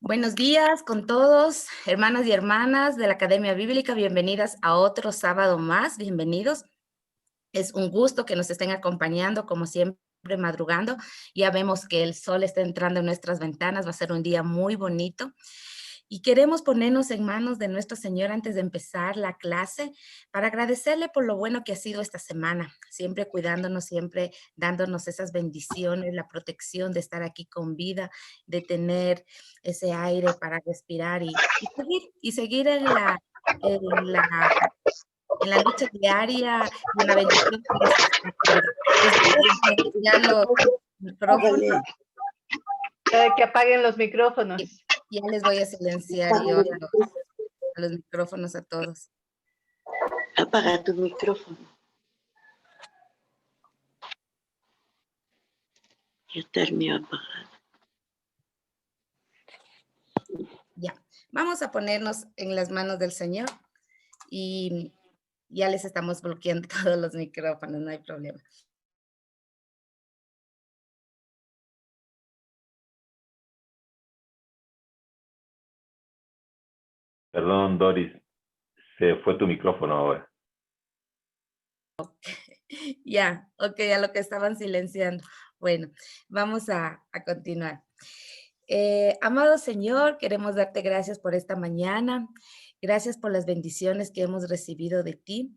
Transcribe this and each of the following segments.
Buenos días con todos, hermanas y hermanas de la Academia Bíblica. Bienvenidas a otro sábado más. Bienvenidos. Es un gusto que nos estén acompañando, como siempre, madrugando. Ya vemos que el sol está entrando en nuestras ventanas. Va a ser un día muy bonito. Y queremos ponernos en manos de nuestro Señor antes de empezar la clase para agradecerle por lo bueno que ha sido esta semana, siempre cuidándonos, siempre dándonos esas bendiciones, la protección de estar aquí con vida, de tener ese aire para respirar y seguir en la, en la lucha diaria y en la bendición que Dios nos concede. Les voy a silenciar los micrófonos. Que apaguen los micrófonos. Ya les voy a silenciar yo los micrófonos a todos. Apaga tu micrófono. Ya está el mío apagado. Ya, vamos a ponernos en las manos del Señor y ya les estamos bloqueando todos los micrófonos, no hay problema. Perdón, Doris, se fue tu micrófono ahora. Ya, ok, a lo que estaban silenciando. Bueno, vamos a continuar. Amado Señor, queremos darte gracias por esta mañana. Gracias por las bendiciones que hemos recibido de ti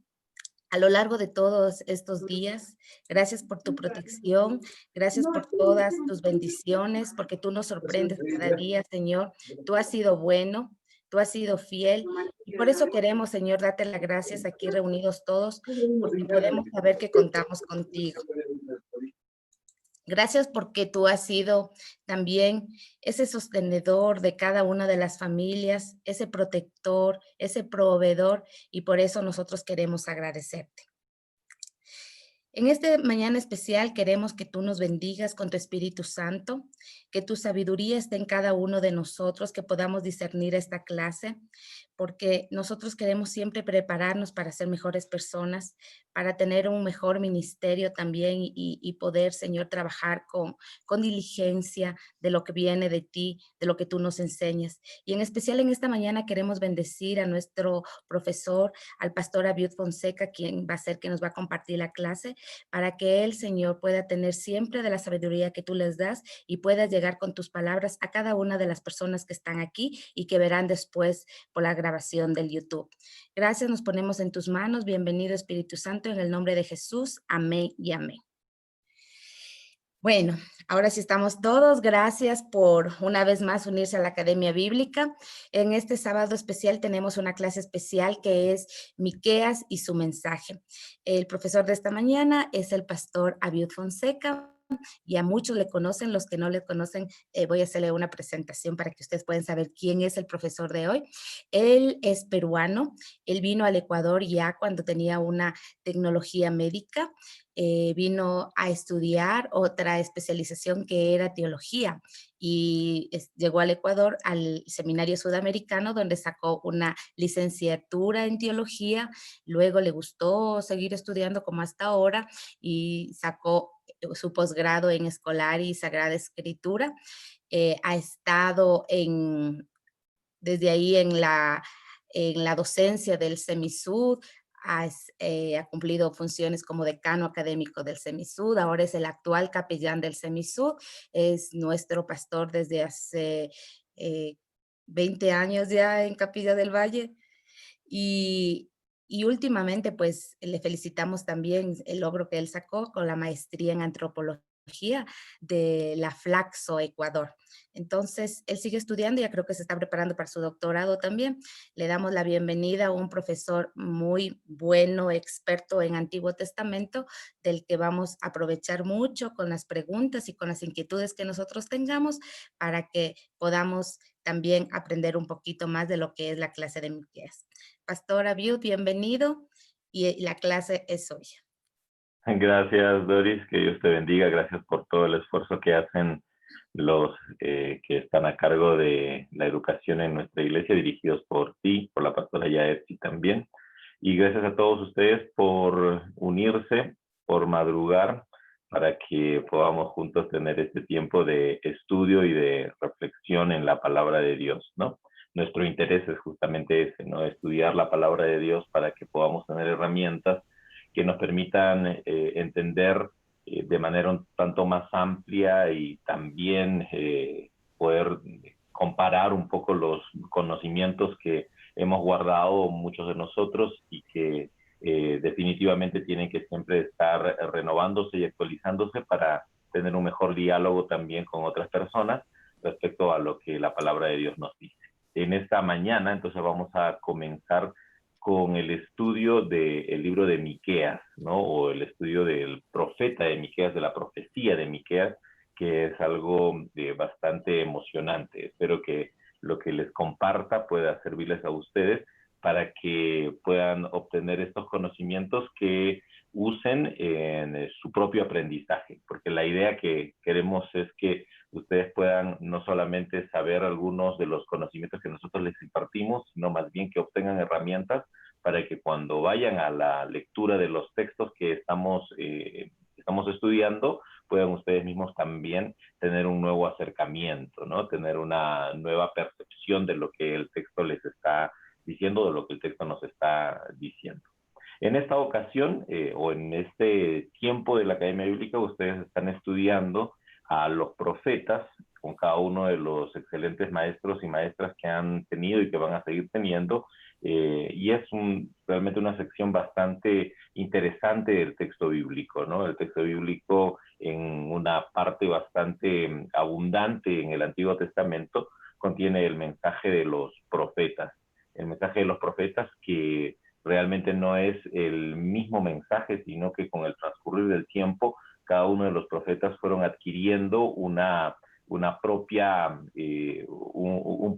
a lo largo de todos estos días. Gracias por tu protección, gracias por todas tus bendiciones, porque tú nos sorprendes cada día, Señor. Tú has sido bueno, tú has sido fiel, y por eso queremos, Señor, darte las gracias aquí reunidos todos, porque podemos saber que contamos contigo. Gracias porque tú has sido también ese sostenedor de cada una de las familias, ese protector, ese proveedor, y por eso nosotros queremos agradecerte. En esta mañana especial queremos que tú nos bendigas con tu Espíritu Santo, que tu sabiduría esté en cada uno de nosotros, que podamos discernir esta clase, porque nosotros queremos siempre prepararnos para ser mejores personas, para tener un mejor ministerio también y poder, Señor, trabajar con diligencia de lo que viene de ti, de lo que tú nos enseñas. Y en especial en esta mañana queremos bendecir a nuestro profesor, al pastor Abiud Fonseca, quien va a ser que nos va a compartir la clase, para que él, Señor, pueda tener siempre de la sabiduría que tú les das y puedas llegar con tus palabras a cada una de las personas que están aquí y que verán después por la grabación del YouTube. Gracias, nos ponemos en tus manos. Bienvenido, Espíritu Santo, en el nombre de Jesús. Amén y amén. Bueno, ahora sí estamos todos. Gracias por una vez más unirse a la Academia Bíblica. En este sábado especial tenemos una clase especial que es Miqueas y su mensaje. El profesor de esta mañana es el pastor Abiud Fonseca. Y a muchos le conocen, los que no le conocen, voy a hacerle una presentación para que ustedes puedan saber quién es el profesor de hoy. Él es peruano, él vino al Ecuador ya cuando tenía una tecnología médica, vino a estudiar otra especialización que era teología y llegó al Ecuador al seminario sudamericano donde sacó una licenciatura en teología, luego le gustó seguir estudiando como hasta ahora y sacó su posgrado en escolar y Sagrada Escritura. Ha estado desde ahí en la docencia del Semisud, ha cumplido funciones como decano académico del Semisud, ahora es el actual capellán del Semisud, es nuestro pastor desde hace 20 años ya en Capilla del Valle. Y últimamente, pues, le felicitamos también el logro que él sacó con la maestría en antropología de la Flaxo, Ecuador. Entonces, él sigue estudiando y ya creo que se está preparando para su doctorado también. Le damos la bienvenida a un profesor muy bueno, experto en Antiguo Testamento, del que vamos a aprovechar mucho con las preguntas y con las inquietudes que nosotros tengamos para que podamos también aprender un poquito más de lo que es la clase de Miqueas. Pastor Abiud, bienvenido y la clase es suya. Gracias, Doris, que Dios te bendiga. Gracias por todo el esfuerzo que hacen los que están a cargo de la educación en nuestra iglesia, dirigidos por ti, por la pastora Yaetzi también. Y gracias a todos ustedes por unirse, por madrugar. para que podamos juntos tener este tiempo de estudio y de reflexión en la palabra de Dios, ¿no? Nuestro interés es justamente ese, ¿no? Estudiar la palabra de Dios para que podamos tener herramientas que nos permitan entender de manera un tanto más amplia y también poder comparar un poco los conocimientos que hemos guardado muchos de nosotros y que definitivamente tienen que siempre estar renovándose y actualizándose para tener un mejor diálogo también con otras personas respecto a lo que la palabra de Dios nos dice. En esta mañana, entonces, vamos a comenzar con el estudio del libro de Miqueas, ¿no? O el estudio del profeta de Miqueas, de la profecía de Miqueas, que es algo bastante emocionante. Espero que lo que les comparta pueda servirles a ustedes para que puedan obtener estos conocimientos que usen en su propio aprendizaje, porque la idea que queremos es que ustedes puedan no solamente saber algunos de los conocimientos que nosotros les impartimos, sino más bien que obtengan herramientas para que cuando vayan a la lectura de los textos que estamos estudiando, puedan ustedes mismos también tener un nuevo acercamiento, ¿no? Tener una nueva percepción de lo que el texto les está diciendo, de lo que el texto nos está diciendo. En esta ocasión, o en este tiempo de la Academia Bíblica, ustedes están estudiando a los profetas, con cada uno de los excelentes maestros y maestras que han tenido y que van a seguir teniendo, y es realmente una sección bastante interesante del texto bíblico, ¿no? El texto bíblico, en una parte bastante abundante en el Antiguo Testamento, contiene el mensaje de los profetas. El mensaje de los profetas que realmente no es el mismo mensaje, sino que con el transcurrir del tiempo, cada uno de los profetas fueron adquiriendo un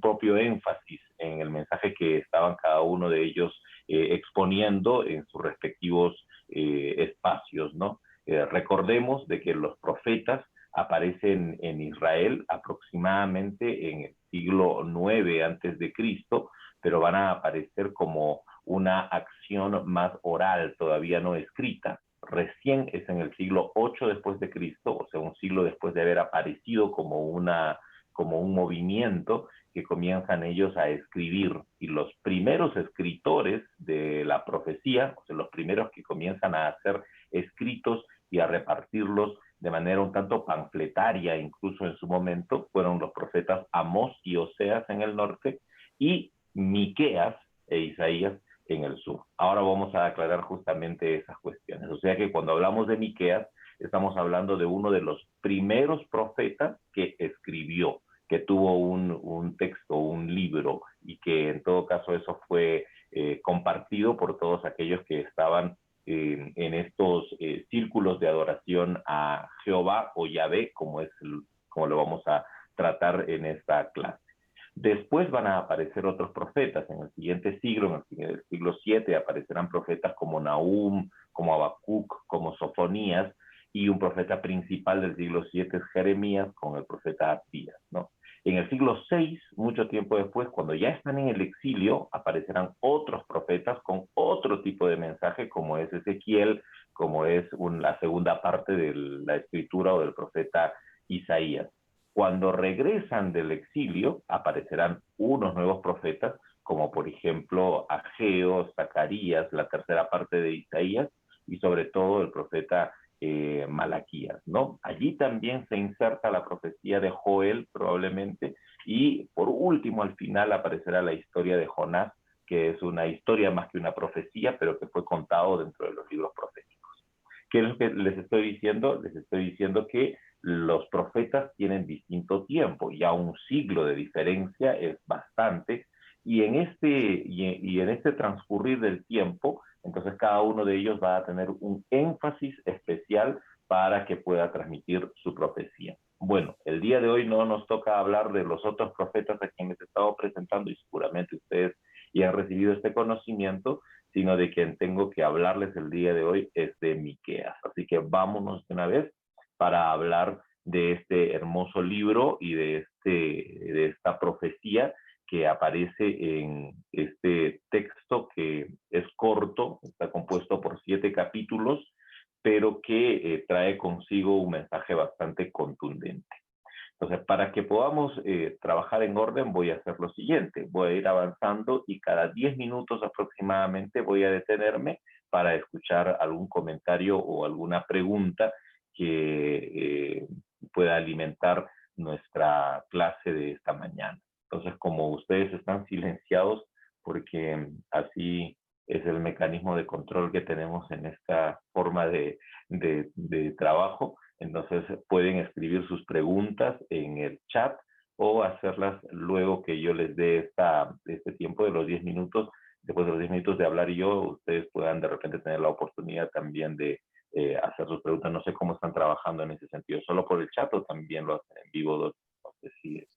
propio énfasis en el mensaje que estaban cada uno de ellos exponiendo en sus respectivos espacios, ¿no? Recordemos de que los profetas aparecen en Israel aproximadamente en el siglo IX antes de Cristo, pero van a aparecer como una acción más oral, todavía no escrita. Recién es en el siglo VIII después de Cristo, o sea, un siglo después de haber aparecido como un movimiento, que comienzan ellos a escribir. Y los primeros escritores de la profecía, o sea, los primeros que comienzan a hacer escritos y a repartirlos de manera un tanto panfletaria, incluso en su momento, fueron los profetas Amós y Oseas en el norte, y Miqueas e Isaías en el sur. Ahora vamos a aclarar justamente esas cuestiones. O sea que cuando hablamos de Miqueas, estamos hablando de uno de los primeros profetas que escribió, que tuvo un texto, un libro, y que en todo caso eso fue compartido por todos aquellos que estaban en estos círculos de adoración a Jehová o Yahvé, como lo vamos a tratar en esta clase. Después van a aparecer otros profetas. En el siguiente siglo, en el siglo VII, aparecerán profetas como Nahum, como Habacuc, como Sofonías, y un profeta principal del siglo VII es Jeremías, con el profeta Abdías, ¿no? En el siglo VI, mucho tiempo después, cuando ya están en el exilio, aparecerán otros profetas con otro tipo de mensaje, como es Ezequiel, como es la segunda parte de la escritura o del profeta Isaías. Cuando regresan del exilio, aparecerán unos nuevos profetas, como por ejemplo Ageo, Zacarías, la tercera parte de Isaías, y sobre todo el profeta Malaquías, ¿no? Allí también se inserta la profecía de Joel, probablemente, y por último, al final, aparecerá la historia de Jonás, que es una historia más que una profecía, pero que fue contado dentro de los libros proféticos. ¿Qué es lo que les estoy diciendo? Les estoy diciendo que los profetas tienen distinto tiempo, ya un siglo de diferencia es bastante, y en este transcurrir del tiempo, entonces cada uno de ellos va a tener un énfasis especial para que pueda transmitir su profecía. Bueno, el día de hoy no nos toca hablar de los otros profetas a quienes he estado presentando, y seguramente ustedes ya han recibido este conocimiento, sino de quien tengo que hablarles el día de hoy es de Miqueas. Así que vámonos de una vez para hablar de este hermoso libro y de esta profecía que aparece en este texto, que es corto, está compuesto por 7 capítulos, pero que trae consigo un mensaje bastante contundente. Entonces, para que podamos trabajar en orden, voy a hacer lo siguiente. Voy a ir avanzando y cada 10 minutos aproximadamente voy a detenerme para escuchar algún comentario o alguna pregunta que pueda alimentar nuestra clase de esta mañana. Entonces, como ustedes están silenciados, porque así es el mecanismo de control que tenemos en esta forma de trabajo, entonces pueden escribir sus preguntas en el chat o hacerlas luego que yo les dé este tiempo de los 10 minutos. Después de los 10 minutos de hablar yo, ustedes puedan de repente tener la oportunidad también de hacer sus preguntas. No sé cómo están trabajando en ese sentido, solo por el chat o también lo hacen en vivo. No sé si es.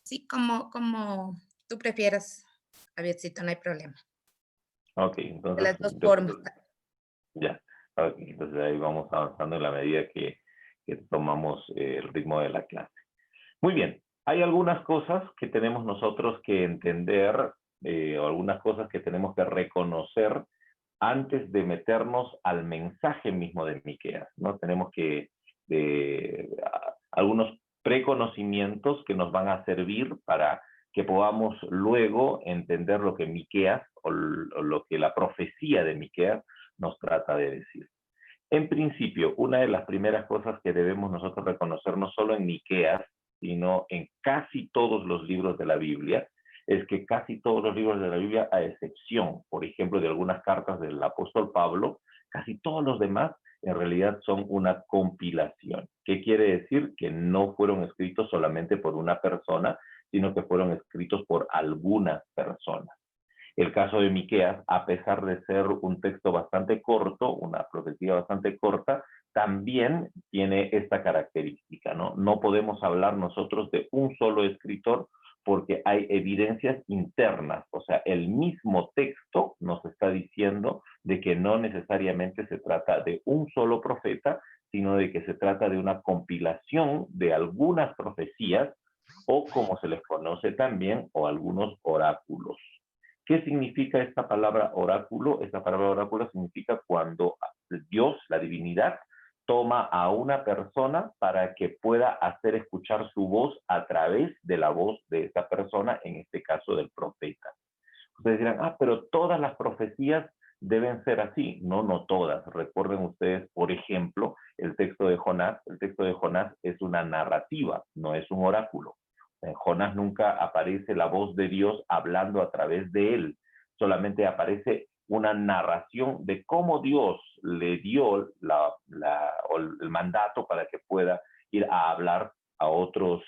Sí, como tú prefieras, Javiercito, no hay problema. Ok, De entonces las dos formas. ya. Ok, entonces ahí vamos avanzando en la medida que tomamos el ritmo de la clase. Muy bien, hay algunas cosas que tenemos nosotros que entender o algunas cosas que tenemos que reconocer antes de meternos al mensaje mismo de Miqueas, ¿no? Tenemos que algunos preconocimientos que nos van a servir para que podamos luego entender lo que Miqueas o lo que la profecía de Miqueas nos trata de decir. En principio, una de las primeras cosas que debemos nosotros reconocer, no solo en Miqueas, sino en casi todos los libros de la Biblia, es que casi todos los libros de la Biblia, a excepción, por ejemplo, de algunas cartas del apóstol Pablo, casi todos los demás en realidad son una compilación. ¿Qué quiere decir? Que no fueron escritos solamente por una persona, sino que fueron escritos por algunas personas. El caso de Miqueas, a pesar de ser un texto bastante corto, una profecía bastante corta, también tiene esta característica, ¿no? No podemos hablar nosotros de un solo escritor porque hay evidencias internas, o sea, el mismo texto nos está diciendo de que no necesariamente se trata de un solo profeta, sino de que se trata de una compilación de algunas profecías o, como se les conoce también, o algunos oráculos. ¿Qué significa esta palabra oráculo? Esta palabra oráculo significa cuando Dios, la divinidad, toma a una persona para que pueda hacer escuchar su voz a través de la voz de esa persona, en este caso del profeta. Ustedes dirán, pero todas las profecías deben ser así. No, no todas. Recuerden ustedes, por ejemplo, el texto de Jonás. El texto de Jonás es una narrativa, no es un oráculo. En Jonás nunca aparece la voz de Dios hablando a través de él. Solamente aparece una narración de cómo Dios le dio el mandato para que pueda ir a hablar a otro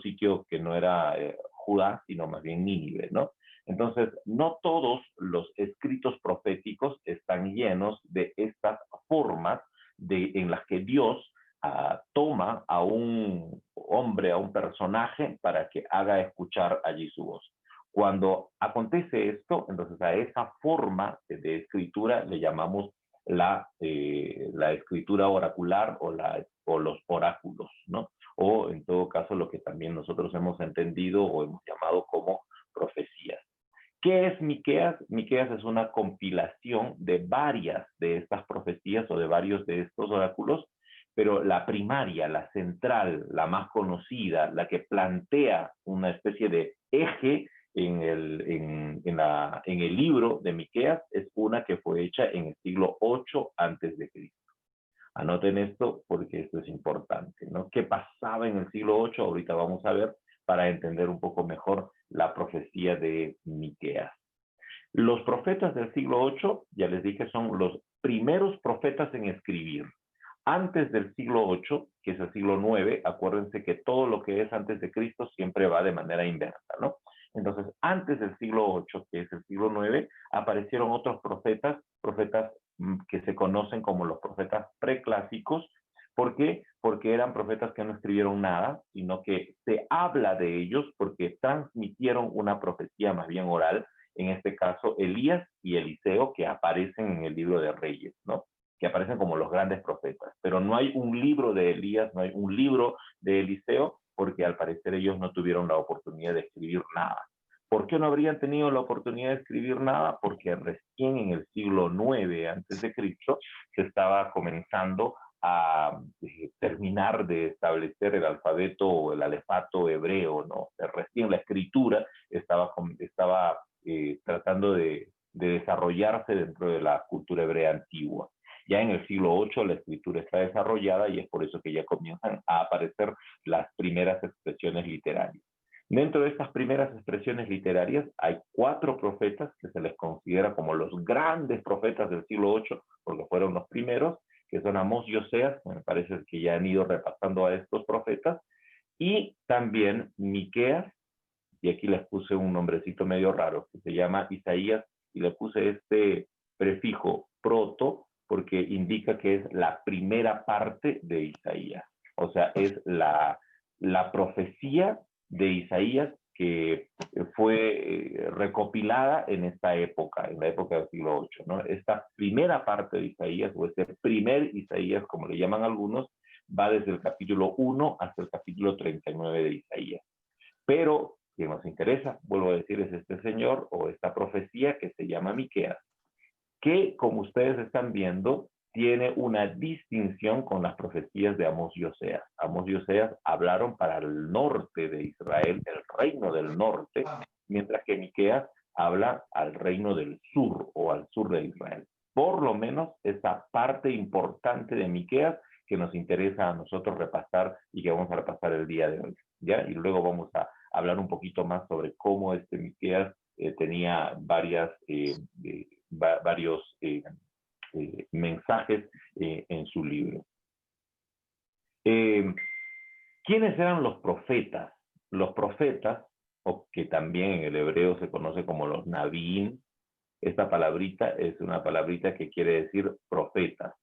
sitio que no era Judá, sino más bien Nínive, ¿no? Entonces, no todos los escritos proféticos están llenos de estas formas en las que Dios toma a un hombre, a un personaje, para que haga escuchar allí su voz. Cuando acontece esto, entonces a esa forma de escritura le llamamos la escritura oracular o los oráculos, ¿no? O en todo caso lo que también nosotros hemos entendido o hemos llamado como profecías. ¿Qué es Miqueas? Miqueas es una compilación de varias de estas profecías o de varios de estos oráculos, pero la primaria, la central, la más conocida, la que plantea una especie de eje en el libro de Miqueas, es una que fue hecha en el siglo VIII antes de Cristo. Anoten esto porque esto es importante, ¿no? ¿Qué pasaba en el siglo VIII? Ahorita vamos a ver para entender un poco mejor la profecía de Miqueas. Los profetas del siglo VIII, ya les dije, son los primeros profetas en escribir. Antes del siglo VIII, que es el siglo IX, acuérdense que todo lo que es antes de Cristo siempre va de manera inversa, ¿no? Entonces, antes del siglo VIII, que es el siglo IX, aparecieron otros profetas que se conocen como los profetas preclásicos. ¿Por qué? Porque eran profetas que no escribieron nada, sino que se habla de ellos porque transmitieron una profecía más bien oral, en este caso Elías y Eliseo, que aparecen en el libro de Reyes, ¿no? Que aparecen como los grandes profetas. Pero no hay un libro de Elías, no hay un libro de Eliseo, porque al parecer ellos no tuvieron la oportunidad de escribir nada. ¿Por qué no habrían tenido la oportunidad de escribir nada? Porque recién en el siglo IX antes de Cristo se estaba comenzando a terminar de establecer el alfabeto o el alefato hebreo, ¿no? O sea, recién la escritura estaba tratando de desarrollarse dentro de la cultura hebrea antigua. Ya en el siglo VIII la escritura está desarrollada y es por eso que ya comienzan a aparecer las primeras expresiones literarias. Dentro de estas primeras expresiones literarias hay 4 profetas que se les considera como los grandes profetas del siglo VIII, porque fueron los primeros, que son Amós y Oseas, me parece que ya han ido repasando a estos profetas, y también Miqueas, y aquí les puse un nombrecito medio raro, que se llama Isaías, y le puse este prefijo proto, porque indica que es la primera parte de Isaías. O sea, es la profecía de Isaías que fue recopilada en esta época, en la época del siglo VIII, ¿no? Esta primera parte de Isaías, o este primer Isaías, como le llaman algunos, va desde el capítulo 1 hasta el capítulo 39 de Isaías. Pero quien nos interesa, vuelvo a decir, es este señor o esta profecía que se llama Miqueas, que, como ustedes están viendo, tiene una distinción con las profecías de Amós y Oseas. Amós y Oseas hablaron para el norte de Israel, el reino del norte, mientras que Miqueas habla al reino del sur o al sur de Israel. Por lo menos esa parte importante de Miqueas que nos interesa a nosotros repasar y que vamos a repasar el día de hoy, ¿ya? Y luego vamos a hablar un poquito más sobre cómo este Miqueas tenía varios mensajes en su libro. ¿Quiénes eran los profetas? Los profetas, o que también en el hebreo se conoce como los Navín, esta palabrita es una palabrita que quiere decir profetas.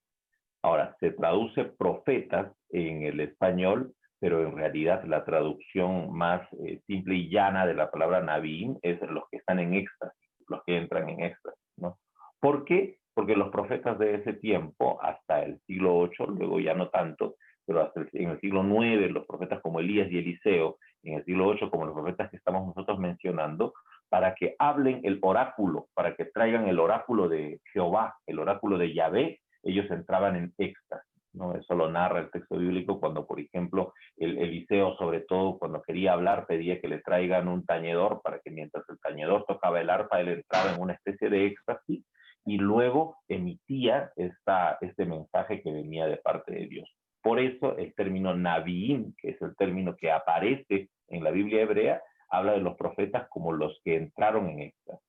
Ahora, se traduce profetas en el español, pero en realidad la traducción más simple y llana de la palabra Navín es los que están en éxtasis, los que entran en éxtasis, ¿no? ¿Por qué? Porque los profetas de ese tiempo, hasta el siglo VIII, luego ya no tanto, pero hasta en el siglo IX, los profetas como Elías y Eliseo, en el siglo VIII como los profetas que estamos nosotros mencionando, para que hablen el oráculo, para que traigan el oráculo de Jehová, el oráculo de Yahvé, ellos entraban en éxtasis, ¿no? Eso lo narra el texto bíblico cuando, por ejemplo, Eliseo, sobre todo, cuando quería hablar, pedía que le traigan un tañedor para que mientras el tañedor tocaba el arpa, él entraba en una especie de éxtasis y luego emitía este mensaje que venía de parte de Dios. Por eso el término Navín, que es el término que aparece en la Biblia hebrea, habla de los profetas como los que entraron en éxtasis.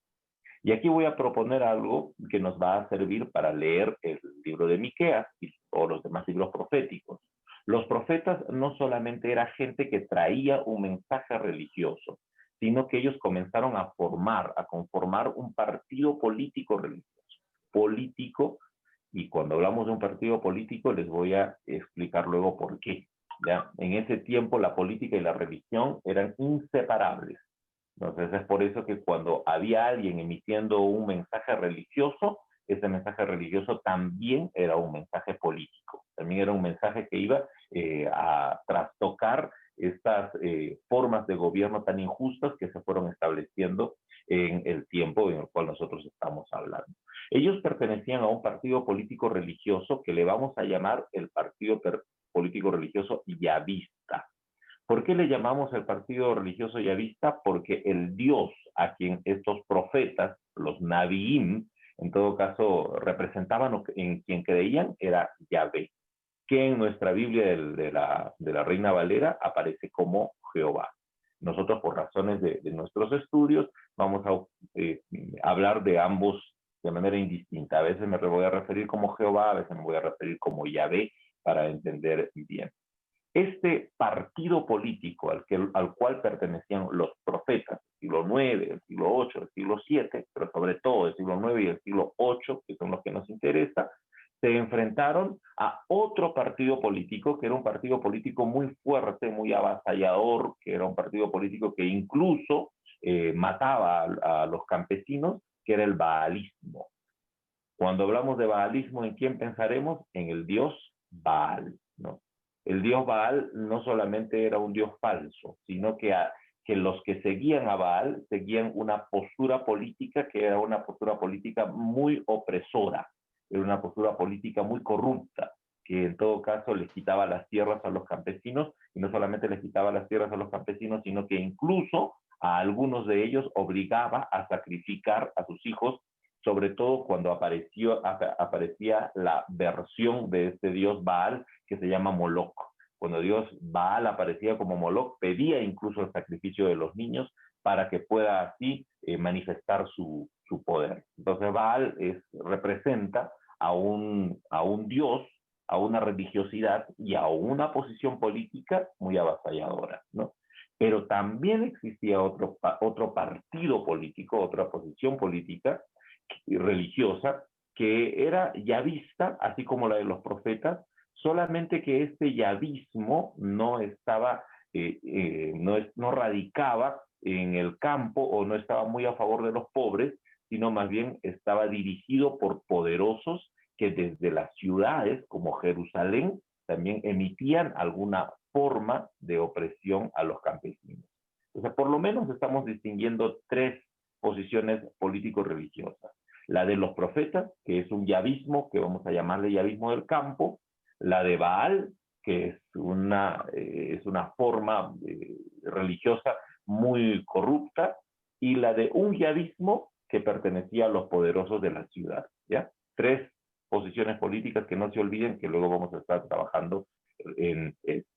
Y aquí voy a proponer algo que nos va a servir para leer el libro de Miqueas y todos los demás libros proféticos. Los profetas no solamente era gente que traía un mensaje religioso, sino que ellos comenzaron a conformar un partido político religioso. Político, y cuando hablamos de un partido político les voy a explicar luego por qué. ¿Ya? En ese tiempo la política y la religión eran inseparables. Entonces es por eso que cuando había alguien emitiendo un mensaje religioso, ese mensaje religioso también era un mensaje político, también era un mensaje que iba a trastocar estas formas de gobierno tan injustas que se fueron estableciendo en el tiempo en el cual nosotros estamos hablando. Ellos pertenecían a un partido político religioso que le vamos a llamar el partido político religioso yavista. ¿Por qué le llamamos el partido religioso yavista? Porque el Dios a quien estos profetas, los Navín, en todo caso representaban, en quien creían, era Yahvé, que en nuestra Biblia de la Reina Valera aparece como Jehová. Nosotros, por razones de nuestros estudios, vamos a hablar de ambos de manera indistinta. A veces me voy a referir como Jehová, a veces me voy a referir como Yahvé, para entender bien. Este partido político al cual pertenecían los profetas, el siglo IX, el siglo VIII, el siglo VII, pero sobre todo el siglo IX y el siglo VIII, que son los que nos interesa, se enfrentaron a otro partido político, que era un partido político muy fuerte, muy avasallador, que era un partido político que incluso mataba a los campesinos, que era el baalismo. Cuando hablamos de baalismo, ¿en quién pensaremos? En el dios Baal, ¿no? El dios Baal no solamente era un dios falso, sino que que los que seguían a Baal seguían una postura política que era una postura política muy opresora, era una postura política muy corrupta, que en todo caso les quitaba las tierras a los campesinos, y no solamente les quitaba las tierras a los campesinos, sino que incluso a algunos de ellos obligaba a sacrificar a sus hijos, sobre todo cuando aparecía la versión de este dios Baal que se llama Moloch. Cuando Dios Baal aparecía como Moloch, pedía incluso el sacrificio de los niños para que pueda así manifestar su poder. Entonces Baal representa a un dios, a una religiosidad y a una posición política muy avasalladora, ¿no? Pero también existía otro partido político, otra posición política y religiosa, que era yavista, así como la de los profetas, solamente que este yavismo no estaba, no radicaba en el campo o no estaba muy a favor de los pobres, sino más bien estaba dirigido por poderosos que desde las ciudades como Jerusalén también emitían alguna forma de opresión a los campesinos. O sea, por lo menos estamos distinguiendo tres posiciones político-religiosas. La de los profetas, que es un yavismo, que vamos a llamarle yavismo del campo. La de Baal, que es una forma religiosa muy corrupta. Y la de un yavismo que pertenecía a los poderosos de la ciudad, ¿ya? Tres posiciones políticas que no se olviden, que luego vamos a estar trabajando en esto.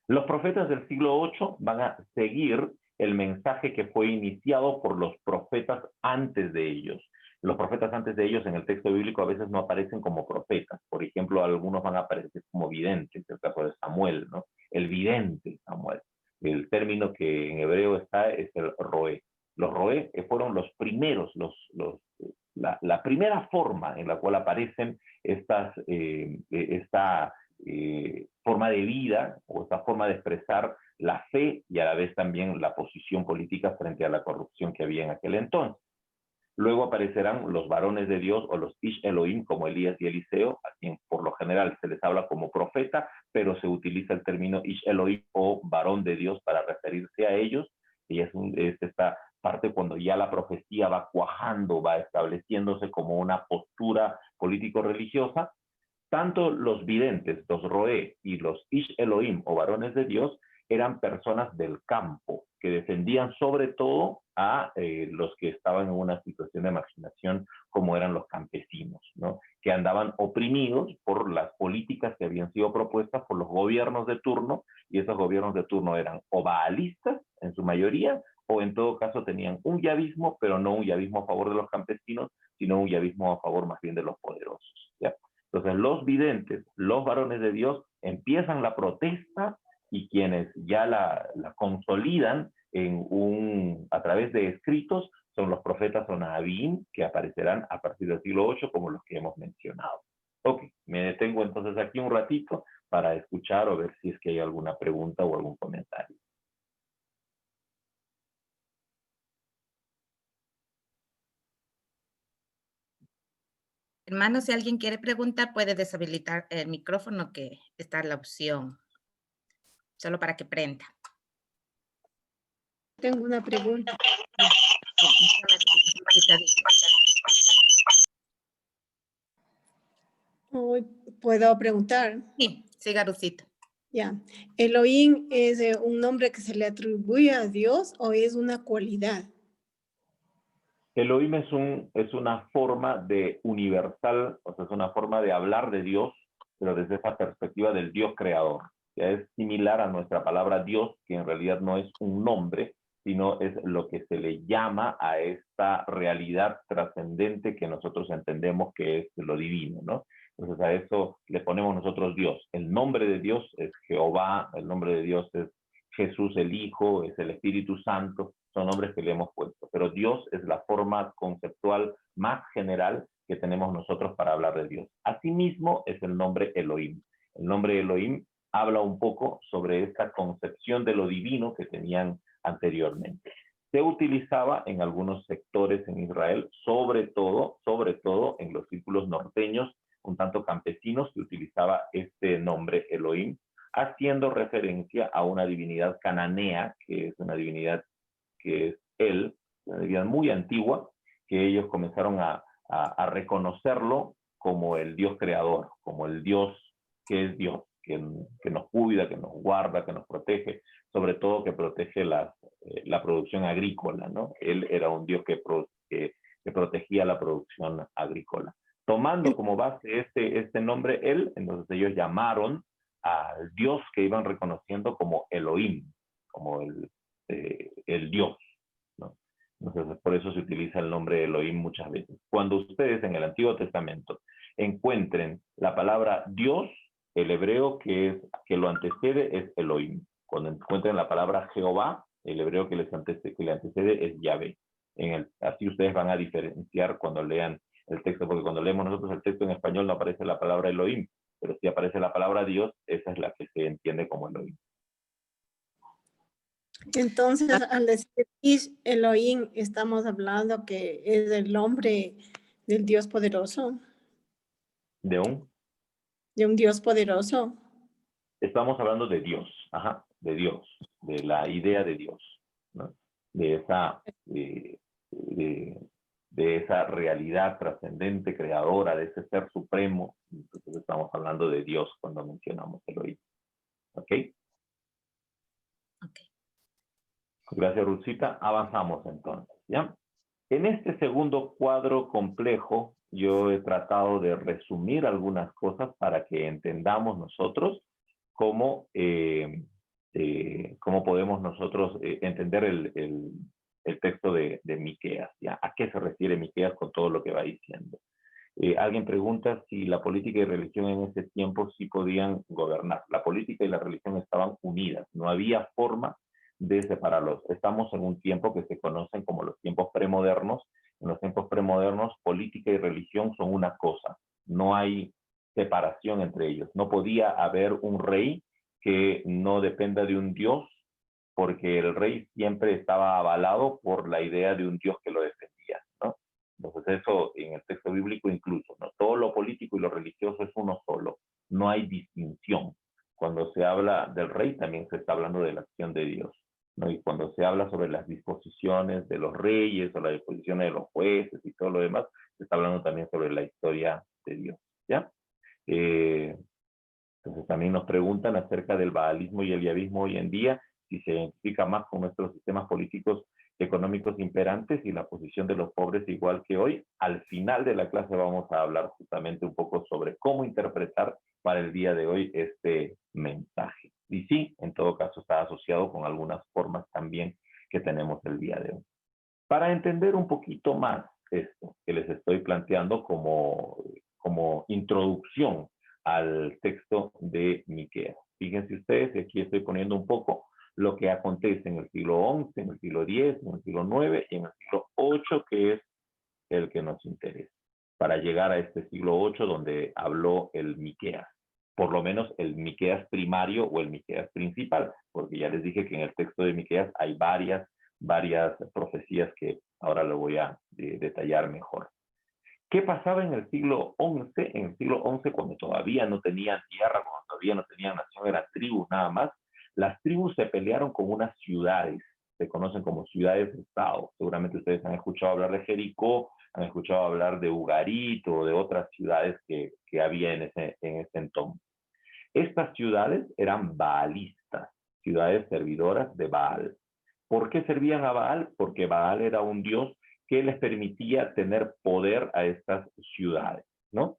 Los profetas del siglo VIII van a seguir el mensaje que fue iniciado por los profetas antes de ellos. Los profetas antes de ellos en el texto bíblico a veces no aparecen como profetas. Por ejemplo, algunos van a aparecer como videntes, el caso de Samuel, ¿no? El vidente Samuel. El término que en hebreo está es el roé. Los roé fueron los primeros, la primera forma en la cual aparecen esta forma de vida o esta forma de expresar la fe y a la vez también la posición política frente a la corrupción que había en aquel entonces. Luego aparecerán los varones de Dios o los Ish Elohim como Elías y Eliseo, a quien por lo general se les habla como profeta, pero se utiliza el término Ish Elohim o varón de Dios para referirse a ellos, y es esta parte cuando ya la profecía va cuajando, va estableciéndose como una postura político-religiosa. Tanto los videntes, los roé y los Ish Elohim o varones de Dios eran personas del campo que defendían sobre todo a los que estaban en una situación de marginación como eran los campesinos, ¿no? Que andaban oprimidos por las políticas que habían sido propuestas por los gobiernos de turno, y esos gobiernos de turno eran o baalistas en su mayoría, o en todo caso tenían un yavismo, pero no un yavismo a favor de los campesinos, sino un yavismo a favor más bien de los poderosos, ¿ya? Entonces los videntes, los varones de Dios, empiezan la protesta y quienes ya la consolidan a través de escritos son los profetas o Nahabim, que aparecerán a partir del siglo VIII como los que hemos mencionado. Ok, me detengo entonces aquí un ratito para escuchar o ver si es que hay alguna pregunta o algún comentario. Hermano, si alguien quiere preguntar, puede deshabilitar el micrófono, que está la opción, solo para que prenda. Tengo una pregunta. ¿Puedo preguntar? Sí, siga, Rusito. Ya. ¿Elohim es un nombre que se le atribuye a Dios o es una cualidad? Elohim es una forma de universal, o sea, es una forma de hablar de Dios, pero desde esa perspectiva del Dios creador. Ya es similar a nuestra palabra Dios, que en realidad no es un nombre, sino es lo que se le llama a esta realidad trascendente que nosotros entendemos que es lo divino, ¿no? Entonces a eso le ponemos nosotros Dios. El nombre de Dios es Jehová, el nombre de Dios es Jesús el Hijo, es el Espíritu Santo, son nombres que le hemos puesto. Pero Dios es la forma conceptual más general que tenemos nosotros para hablar de Dios. Asimismo es el nombre Elohim. El nombre Elohim habla un poco sobre esta concepción de lo divino que tenían anteriormente. Se utilizaba en algunos sectores en Israel, sobre todo en los círculos norteños, un tanto campesinos, se utilizaba este nombre Elohim haciendo referencia a una divinidad cananea, que es una divinidad que es él, una divinidad muy antigua, que ellos comenzaron a reconocerlo como el Dios creador, como el Dios que es Dios, que nos cuida, que nos guarda, que nos protege, sobre todo que protege la producción agrícola, ¿no? Él era un Dios que protegía la producción agrícola. Tomando como base este nombre, él, entonces ellos llamaron al Dios que iban reconociendo como Elohim, como el Dios, ¿no? Entonces, por eso se utiliza el nombre Elohim muchas veces. Cuando ustedes en el Antiguo Testamento encuentren la palabra Dios, el hebreo que lo antecede es Elohim. Cuando encuentren la palabra Jehová, el hebreo que le antecede es Yahvé. Así ustedes van a diferenciar cuando lean el texto, porque cuando leemos nosotros el texto en español no aparece la palabra Elohim, pero si aparece la palabra Dios, esa es la que se entiende como Elohim. Entonces, al decir Elohim, estamos hablando que es el nombre del Dios poderoso, De un Dios poderoso. Estamos hablando de Dios, de Dios, de la idea de Dios, ¿no? De esa realidad trascendente, creadora, de ese ser supremo. Entonces estamos hablando de Dios cuando mencionamos Elohim. ¿Ok? Ok. Gracias, Ruthcita. Avanzamos entonces, ¿ya? En este segundo cuadro complejo, yo he tratado de resumir algunas cosas para que entendamos nosotros cómo podemos nosotros entender el texto de Miqueas, ¿ya? ¿A qué se refiere Miqueas con todo lo que va diciendo? Alguien pregunta si la política y religión en ese tiempo sí podían gobernar. La política y la religión estaban unidas, no había forma de separarlos. Estamos en un tiempo que se conocen como los tiempos premodernos. En los tiempos premodernos, política y religión son una cosa. No hay separación entre ellos. No podía haber un rey que no dependa de un dios, porque el rey siempre estaba avalado por la idea de un dios que lo defendía, ¿no? Entonces eso en el texto bíblico incluso, ¿no? Todo lo político y lo religioso es uno solo. No hay distinción. Cuando se habla del rey también se está hablando de la acción de Dios, ¿no? Y cuando se habla sobre las disposiciones de los reyes o las disposiciones de los jueces y todo lo demás, se está hablando también sobre la historia de Dios, ¿ya? Entonces también nos preguntan acerca del baalismo y el yavismo hoy en día, si se identifica más con nuestros sistemas políticos económicos imperantes y la posición de los pobres igual que hoy. Al final de la clase vamos a hablar justamente un poco sobre cómo interpretar para el día de hoy este mensaje. Y sí, en todo caso está asociado con algunas formas también que tenemos el día de hoy. Para entender un poquito más esto que les estoy planteando como introducción al texto de Miqueas. Fíjense ustedes, aquí estoy poniendo un poco lo que acontece en el siglo XI, en el siglo X, en el siglo IX y en el siglo VIII, que es el que nos interesa, para llegar a este siglo VIII donde habló el Miqueas, por lo menos el Miqueas primario o el Miqueas principal, porque ya les dije que en el texto de Miqueas hay varias profecías que ahora lo voy a detallar mejor. ¿Qué pasaba en el siglo XI? En el siglo XI, cuando todavía no tenían tierra, cuando todavía no tenían nación, eran tribus nada más, las tribus se pelearon con unas ciudades, se conocen como ciudades-estado. Seguramente ustedes han escuchado hablar de Jericó, han escuchado hablar de Ugarit o de otras ciudades que había en ese entonces. Estas ciudades eran baalistas, ciudades servidoras de Baal. ¿Por qué servían a Baal? Porque Baal era un dios que les permitía tener poder a estas ciudades, ¿no?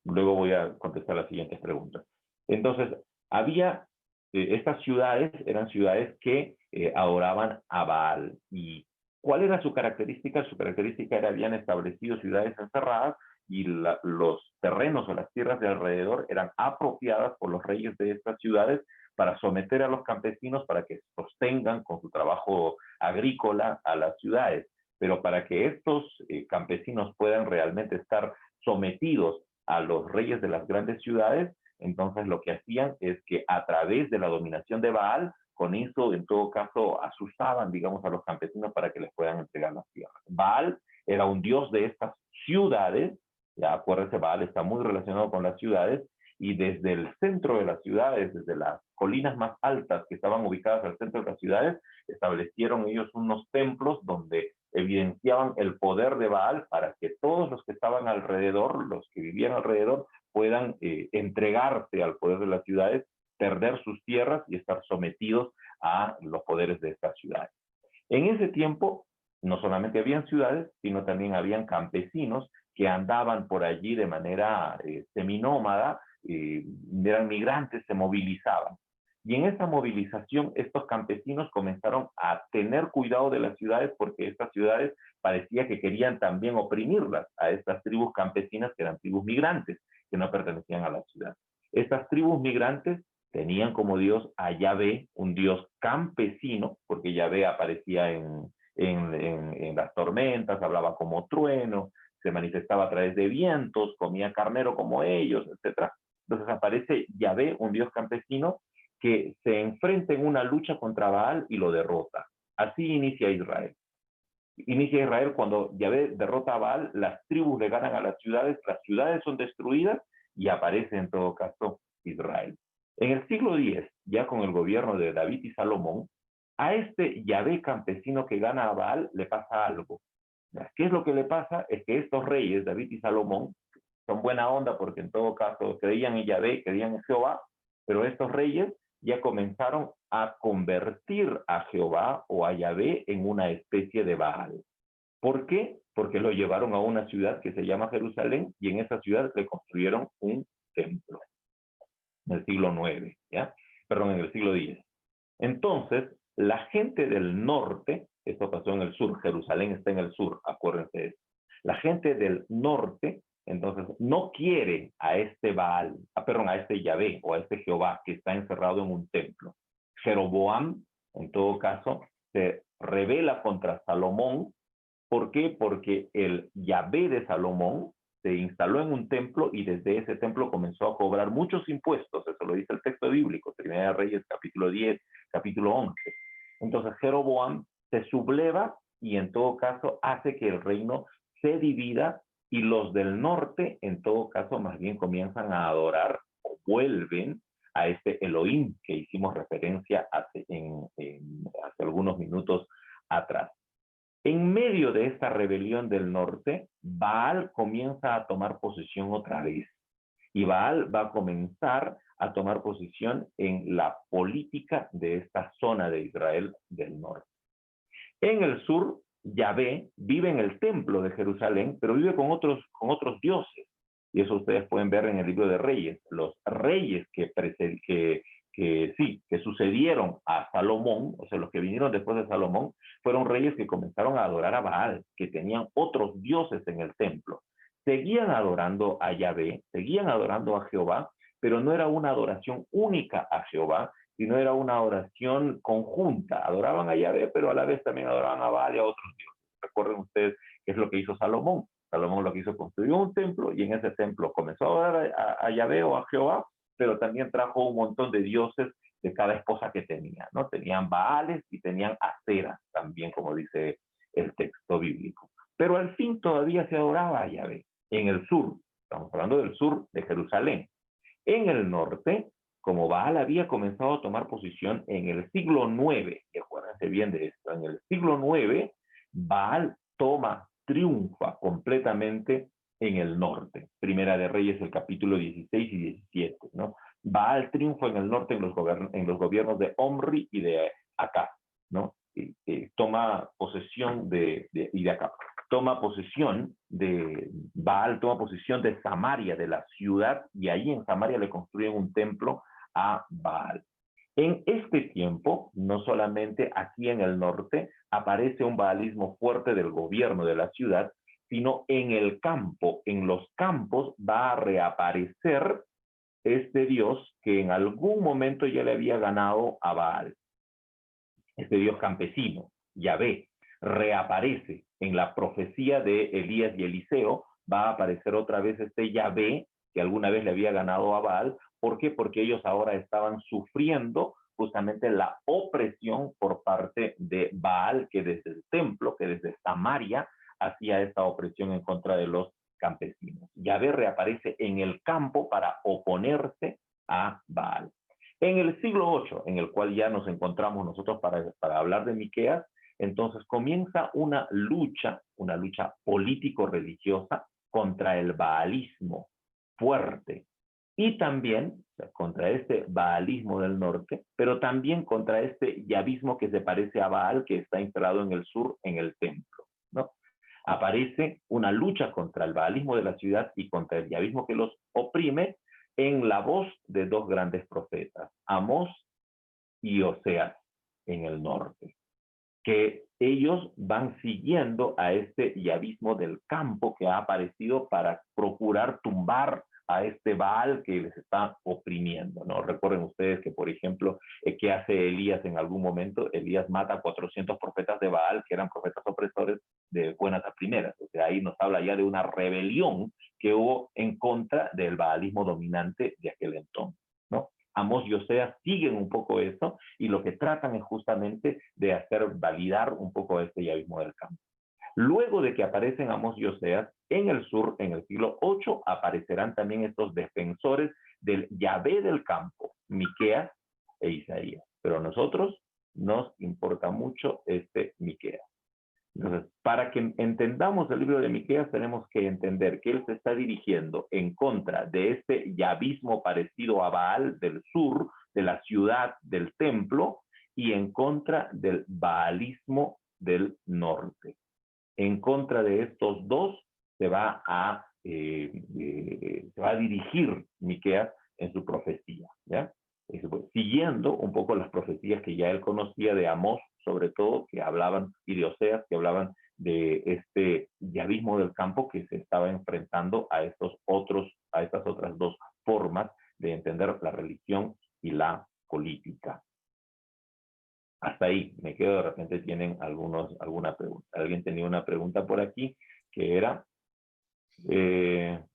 Luego voy a contestar las siguientes preguntas. Entonces, estas ciudades eran ciudades que adoraban a Baal. ¿Y cuál era su característica? Su característica era habían establecido ciudades encerradas y los terrenos o las tierras de alrededor eran apropiadas por los reyes de estas ciudades para someter a los campesinos para que sostengan con su trabajo agrícola a las ciudades. Pero para que estos campesinos puedan realmente estar sometidos a los reyes de las grandes ciudades, entonces lo que hacían es que a través de la dominación de Baal, con eso en todo caso asustaban, digamos, a los campesinos para que les puedan entregar las tierras. Baal era un dios de estas ciudades, Ya acuérdense, Baal está muy relacionado con las ciudades, y desde el centro de las ciudades, desde las colinas más altas que estaban ubicadas al centro de las ciudades, establecieron ellos unos templos donde evidenciaban el poder de Baal para que todos los que estaban alrededor, los que vivían alrededor, puedan entregarse al poder de las ciudades, perder sus tierras y estar sometidos a los poderes de estas ciudades. En ese tiempo, no solamente habían ciudades, sino también habían campesinos que andaban por allí de manera seminómada, eran migrantes, se movilizaban. Y en esa movilización, estos campesinos comenzaron a tener cuidado de las ciudades, porque estas ciudades parecía que querían también oprimirlas a estas tribus campesinas, que eran tribus migrantes, que no pertenecían a la ciudad. Estas tribus migrantes tenían como dios a Yahvé, un dios campesino, porque Yahvé aparecía en las tormentas, hablaba como trueno, se manifestaba a través de vientos, comía carnero como ellos, etc. Entonces aparece Yahvé, un dios campesino, que se enfrenta en una lucha contra Baal y lo derrota. Así inicia Israel. Inicia Israel cuando Yahvé derrota a Baal, las tribus le ganan a las ciudades son destruidas y aparece en todo caso Israel. En el siglo X, ya con el gobierno de David y Salomón, a este Yahvé campesino que gana a Baal le pasa algo. ¿Qué es lo que le pasa? Es que estos reyes, David y Salomón, son buena onda porque en todo caso creían en Yahvé, creían en Jehová, pero estos reyes ya comenzaron a convertir a Jehová o a Yahvé en una especie de Baal. ¿Por qué? Porque lo llevaron a una ciudad que se llama Jerusalén, y en esa ciudad le construyeron un templo. En el siglo IX, ¿ya? Perdón, en el siglo X. Entonces, la gente del norte, esto pasó en el sur, Jerusalén está en el sur, acuérdense de eso. La gente del norte, entonces, no quiere a este Baal, a este Yahvé o a este Jehová que está encerrado en un templo. Jeroboam, en todo caso, se rebela contra Salomón. ¿Por qué? Porque el Yahvé de Salomón se instaló en un templo y desde ese templo comenzó a cobrar muchos impuestos. Eso lo dice el texto bíblico, Primera de Reyes, capítulo 10, capítulo 11. Entonces Jeroboam se subleva y en todo caso hace que el reino se divida, y los del norte en todo caso más bien comienzan a adorar o vuelven a este Elohim que hicimos referencia hace algunos minutos atrás. En medio de esta rebelión del norte, Baal comienza a tomar posesión otra vez. Y Baal va a comenzar a tomar posición en la política de esta zona de Israel del norte. En el sur, Yahvé vive en el templo de Jerusalén, pero vive con otros dioses. Y eso ustedes pueden ver en el libro de Reyes. Los reyes que sucedieron a Salomón, o sea, los que vinieron después de Salomón, fueron reyes que comenzaron a adorar a Baal, que tenían otros dioses en el templo. Seguían adorando a Yahvé, seguían adorando a Jehová, pero no era una adoración única a Jehová, sino era una adoración conjunta. Adoraban a Yahvé, pero a la vez también adoraban a Baal y a otros dioses. Recuerden ustedes qué es lo que hizo Salomón. Salomón lo que hizo, construyó un templo, y en ese templo comenzó a adorar a Yahvé o a Jehová, pero también trajo un montón de dioses de cada esposa que tenía, ¿no? Tenían Baales y tenían Aseras también, como dice el texto bíblico. Pero al fin todavía se adoraba a Yahvé. En el sur, estamos hablando del sur de Jerusalén. En el norte, como Baal había comenzado a tomar posición en el siglo IX, y acuérdense bien de esto, en el siglo IX, Baal triunfa completamente en el norte. Primera de Reyes, el capítulo 16 y 17, ¿no? Baal triunfa en el norte en los gobiernos de Omri y de Acab, ¿no? Toma posesión de Acab. Toma posesión de Baal, toma posesión de Samaria, de la ciudad, y ahí en Samaria le construyen un templo a Baal. En este tiempo, no solamente aquí en el norte, aparece un baalismo fuerte del gobierno de la ciudad, sino en el campo, en los campos va a reaparecer este dios que en algún momento ya le había ganado a Baal. Este dios campesino, Yahvé, reaparece en la profecía de Elías y Eliseo. Va a aparecer otra vez este Yahvé que alguna vez le había ganado a Baal. ¿Por qué? Porque ellos ahora estaban sufriendo justamente la opresión por parte de Baal, que desde el templo, que desde Samaria, hacía esta opresión en contra de los campesinos. Yahvé reaparece en el campo para oponerse a Baal. En el siglo VIII, en el cual ya nos encontramos nosotros para hablar de Miqueas, entonces comienza una lucha político-religiosa contra el baalismo fuerte y también contra este baalismo del norte, pero también contra este yavismo que se parece a Baal, que está instalado en el sur, en el templo, ¿no? Aparece una lucha contra el baalismo de la ciudad y contra el yavismo que los oprime en la voz de dos grandes profetas, Amós y Oseas, en el norte, que ellos van siguiendo a este yavismo del campo que ha aparecido para procurar tumbar a este Baal que les está oprimiendo, ¿no? Recuerden ustedes que, por ejemplo, ¿qué hace Elías en algún momento? Elías mata a 400 profetas de Baal, que eran profetas opresores de buenas a primeras. O sea, ahí nos habla ya de una rebelión que hubo en contra del baalismo dominante de aquel entonces, ¿no? Amós y Oseas siguen un poco eso y lo que tratan es justamente de hacer validar un poco este yavismo del campo. Luego de que aparecen Amós y Oseas, en el sur, en el siglo VIII, aparecerán también estos defensores del Yahvé del campo, Miqueas e Isaías. Pero a nosotros nos importa mucho este Miqueas. Entonces, para que entendamos el libro de Miqueas, tenemos que entender que él se está dirigiendo en contra de este yavismo parecido a Baal del sur, de la ciudad, del templo, y en contra del baalismo del norte. En contra de estos dos se va a dirigir Miqueas en su profecía, ¿ya? Siguiendo un poco las profecías que ya él conocía de Amós, sobre todo, que hablaban, y de Oseas, que hablaban de este yavismo del campo que se estaba enfrentando a estas otras dos formas de entender la religión y la política. Hasta ahí me quedo, de repente tienen alguna pregunta. Alguien tenía una pregunta por aquí, que era,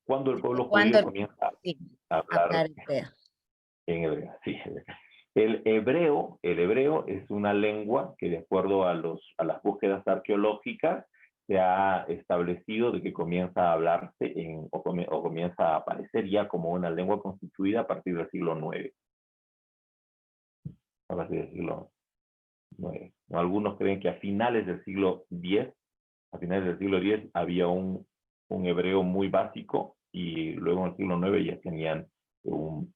¿cuándo el pueblo judío comienza a hablar en hebreo? Sí. El hebreo es una lengua que, de acuerdo a las búsquedas arqueológicas, se ha establecido de que comienza a hablarse o comienza a aparecer ya como una lengua constituida a partir del siglo IX. A partir del siglo IX. Algunos creen que a finales del siglo X, había un hebreo muy básico y luego en el siglo IX ya tenían un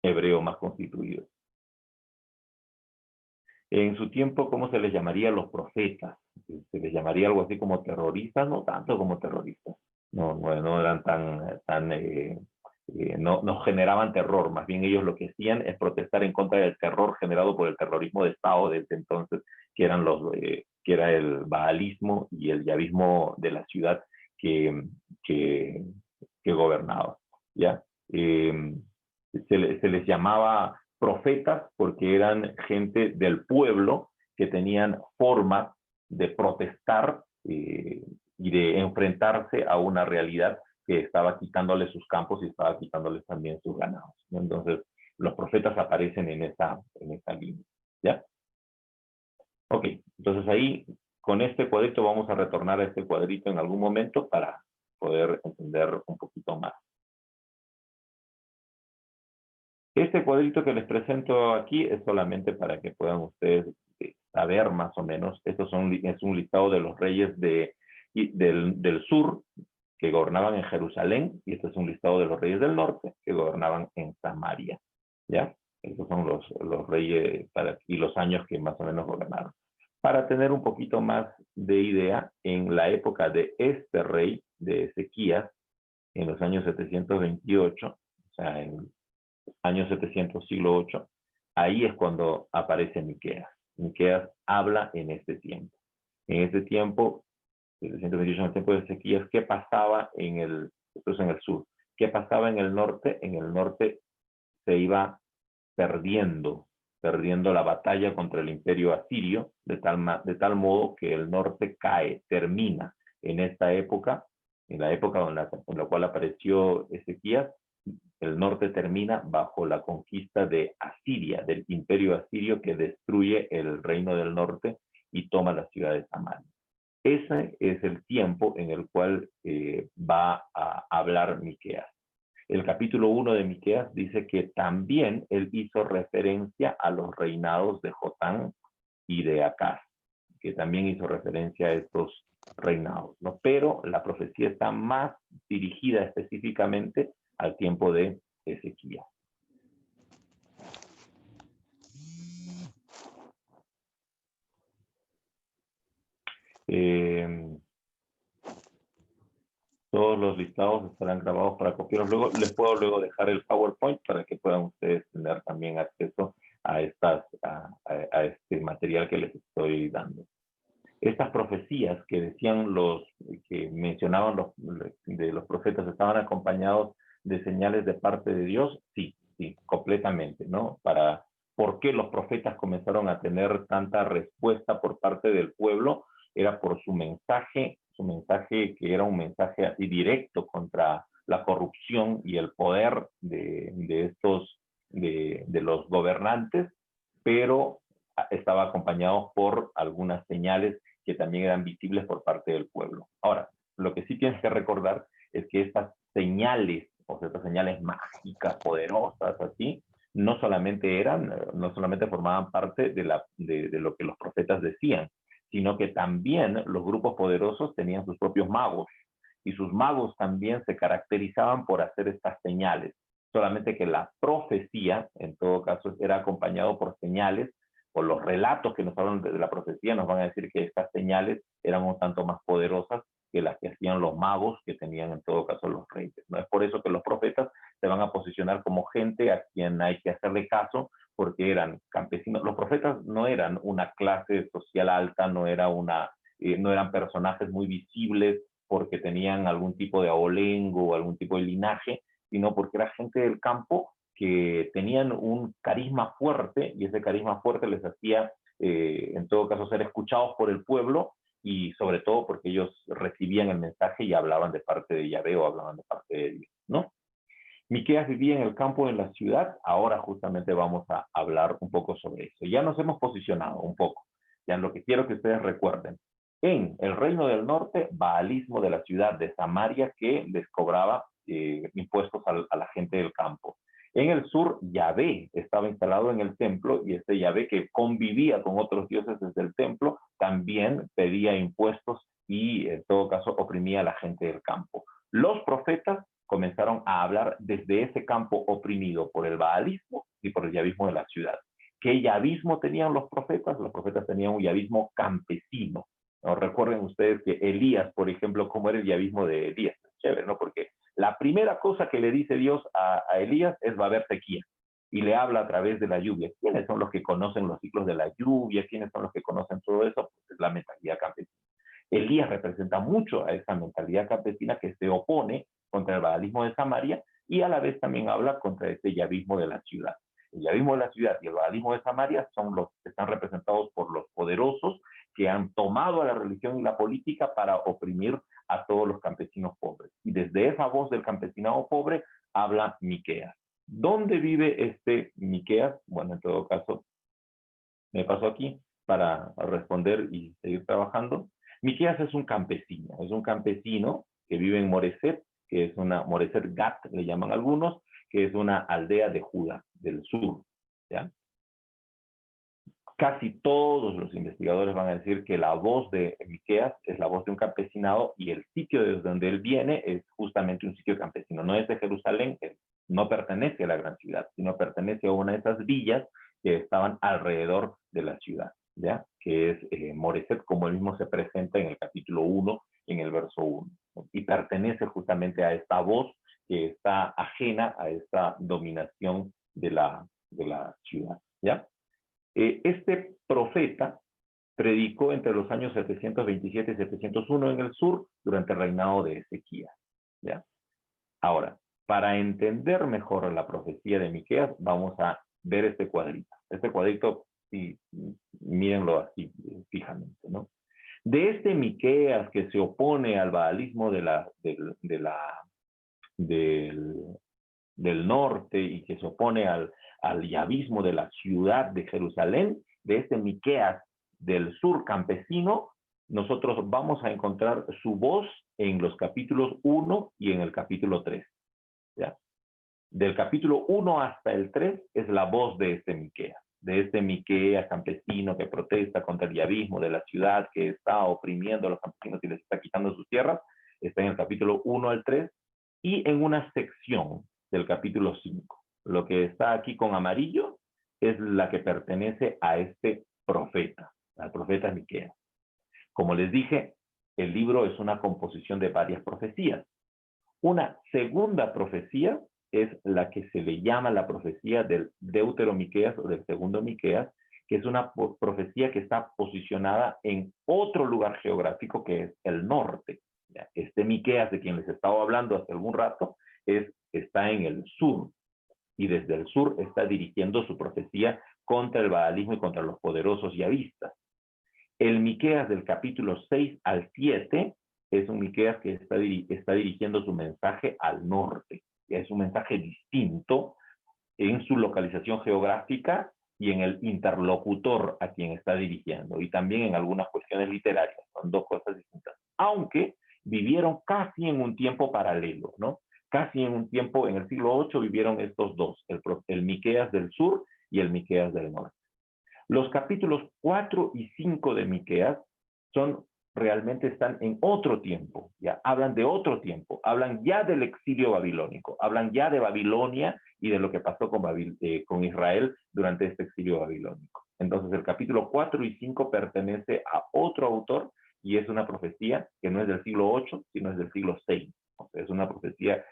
hebreo más constituido. En su tiempo, ¿cómo se les llamaría a los profetas? Se les llamaría algo así como terroristas, no tanto como terroristas. No eran no generaban terror, más bien ellos lo que hacían es protestar en contra del terror generado por el terrorismo de Estado desde entonces, que era el baalismo y el yavismo de la ciudad que gobernaba, ¿ya? Se les llamaba profetas porque eran gente del pueblo que tenían formas de protestar y de enfrentarse a una realidad que estaba quitándoles sus campos y estaba quitándoles también sus ganados, ¿no? Entonces, los profetas aparecen en esa línea, ¿ya? Ok, entonces ahí, con este cuadrito vamos a retornar a este cuadrito en algún momento para poder entender un poquito más. Este cuadrito que les presento aquí es solamente para que puedan ustedes saber más o menos. Es un listado de los reyes del sur que gobernaban en Jerusalén, y este es un listado de los reyes del norte que gobernaban en Samaria, ¿ya? Estos son los reyes y los años que más o menos gobernaron. Para tener un poquito más de idea, en la época de este rey, de Ezequías, en los años 728, o sea, en años 700, siglo VIII, ahí es cuando aparece Miqueas. Miqueas habla en este tiempo. En este tiempo, 728, en el tiempo de Ezequías, ¿qué pasaba esto es en el sur? ¿Qué pasaba en el norte? En el norte se iba perdiendo la batalla contra el imperio asirio, de tal modo que el norte termina en esta época, en la época en la cual apareció Ezequías. El norte termina bajo la conquista de Asiria, del imperio asirio, que destruye el reino del norte y toma la ciudad de Samaria. Ese es el tiempo en el cual va a hablar Miqueas. El capítulo 1 de Miqueas dice que también él hizo referencia a los reinados de Jotán y de Acaz, que también hizo referencia a estos reinados, ¿no? Pero la profecía está más dirigida específicamente al tiempo de Ezequías. Todos los listados estarán grabados para copiarlos. Luego les puedo luego dejar el PowerPoint para que puedan ustedes tener también acceso a este material que les estoy dando. Estas profecías que decían que mencionaban los profetas estaban acompañados de señales de parte de Dios, sí, completamente, ¿no? ¿Por qué los profetas comenzaron a tener tanta respuesta por parte del pueblo? Era por su mensaje que era un mensaje así directo contra la corrupción y el poder de los gobernantes, pero estaba acompañado por algunas señales que también eran visibles por parte del pueblo. Ahora, lo que sí tienes que recordar es que estas señales, o sea, estas señales mágicas, poderosas, así, no solamente formaban parte de lo que los profetas decían, sino que también los grupos poderosos tenían sus propios magos, y sus magos también se caracterizaban por hacer estas señales, solamente que la profecía, en todo caso, era acompañado por señales, o los relatos que nos hablan de la profecía nos van a decir que estas señales eran un tanto más poderosas que las que hacían los magos que tenían en todo caso los reyes, ¿no? Es por eso que los profetas se van a posicionar como gente a quien hay que hacerle caso, porque eran campesinos. Los profetas no eran una clase social alta, no eran personajes muy visibles porque tenían algún tipo de abolengo o algún tipo de linaje, sino porque era gente del campo que tenían un carisma fuerte, y ese carisma fuerte les hacía, en todo caso, ser escuchados por el pueblo, y sobre todo porque ellos recibían el mensaje y hablaban de parte de Yahvé o hablaban de parte de Dios, ¿no? Miqueas vivía en el campo, en la ciudad. Ahora justamente vamos a hablar un poco sobre eso. Ya nos hemos posicionado un poco. Ya lo que quiero que ustedes recuerden. En el reino del norte, baalismo de la ciudad de Samaria, que les cobraba impuestos a la gente del campo. En el sur, Yahvé estaba instalado en el templo, y este Yahvé, que convivía con otros dioses desde el templo, también pedía impuestos y en todo caso oprimía a la gente del campo. Los profetas comenzaron a hablar desde ese campo oprimido por el baalismo y por el yavismo de la ciudad. ¿Qué yavismo tenían los profetas? Los profetas tenían un yavismo campesino, ¿no? Recuerden ustedes que Elías, por ejemplo, ¿cómo era el yavismo de Elías? Chévere, ¿no? Porque la primera cosa que le dice Dios a Elías es: va a haber sequía, y le habla a través de la lluvia. ¿Quiénes son los que conocen los ciclos de la lluvia? ¿Quiénes son los que conocen todo eso? Pues es la mentalidad campesina. Elías representa mucho a esa mentalidad campesina que se opone contra el baalismo de Samaria, y a la vez también habla contra este yavismo de la ciudad. El yavismo de la ciudad y el baalismo de Samaria son los que están representados por los poderosos que han tomado a la religión y la política para oprimir a todos los campesinos pobres. Y desde esa voz del campesinado pobre habla Miqueas. ¿Dónde vive este Miqueas? Bueno, en todo caso, me paso aquí para responder y seguir trabajando. Miqueas es un campesino que vive en Moreset, que es Moreset Gat, le llaman algunos, que es una aldea de Judá, del sur, ¿ya? Casi todos los investigadores van a decir que la voz de Miqueas es la voz de un campesinado, y el sitio desde donde él viene es justamente un sitio campesino. No es de Jerusalén, no pertenece a la gran ciudad, sino pertenece a una de esas villas que estaban alrededor de la ciudad, ¿ya? Que es Moreset, como él mismo se presenta en el capítulo 1, en el verso 1. Y pertenece justamente a esta voz que está ajena a esta dominación de la ciudad, ¿ya? Este profeta predicó entre los años 727 y 701 en el sur, durante el reinado de Ezequías, ¿ya? Ahora, para entender mejor la profecía de Miqueas, vamos a ver este cuadrito. Este cuadrito, sí, mírenlo así, fijamente, ¿no? De este Miqueas que se opone al baalismo del norte, y que se opone al yavismo de la ciudad de Jerusalén, de este Miqueas del sur campesino, nosotros vamos a encontrar su voz en los capítulos 1 y en el capítulo 3. ¿Ya? Del capítulo 1 hasta el 3 es la voz de este Miqueas campesino que protesta contra el yavismo de la ciudad, que está oprimiendo a los campesinos y les está quitando sus tierras. Está en el capítulo 1 al 3 y en una sección del capítulo 5. Lo que está aquí con amarillo es la que pertenece a este profeta, al profeta Miqueas. Como les dije, el libro es una composición de varias profecías. Una segunda profecía es la que se le llama la profecía del Deuteromiqueas o del segundo Miqueas, que es una profecía que está posicionada en otro lugar geográfico que es el norte. Este Miqueas de quien les estaba hablando hace algún rato está en el sur, y desde el sur está dirigiendo su profecía contra el baalismo y contra los poderosos yavistas. El Miqueas del capítulo 6 al 7 es un Miqueas que está dirigiendo su mensaje al norte. Es un mensaje distinto en su localización geográfica y en el interlocutor a quien está dirigiendo, y también en algunas cuestiones literarias. Son dos cosas distintas, aunque vivieron casi en un tiempo paralelo, ¿no? Casi en un tiempo, en el siglo VIII vivieron estos dos, el Miqueas del sur y el Miqueas del norte. Los capítulos 4 y 5 de Miqueas realmente están en otro tiempo, ya hablan de otro tiempo, hablan ya del exilio babilónico, hablan ya de Babilonia y de lo que pasó con Israel durante este exilio babilónico. Entonces el capítulo 4 y 5 pertenece a otro autor y es una profecía que no es del siglo 8, sino es del siglo 6. O sea, es una profecía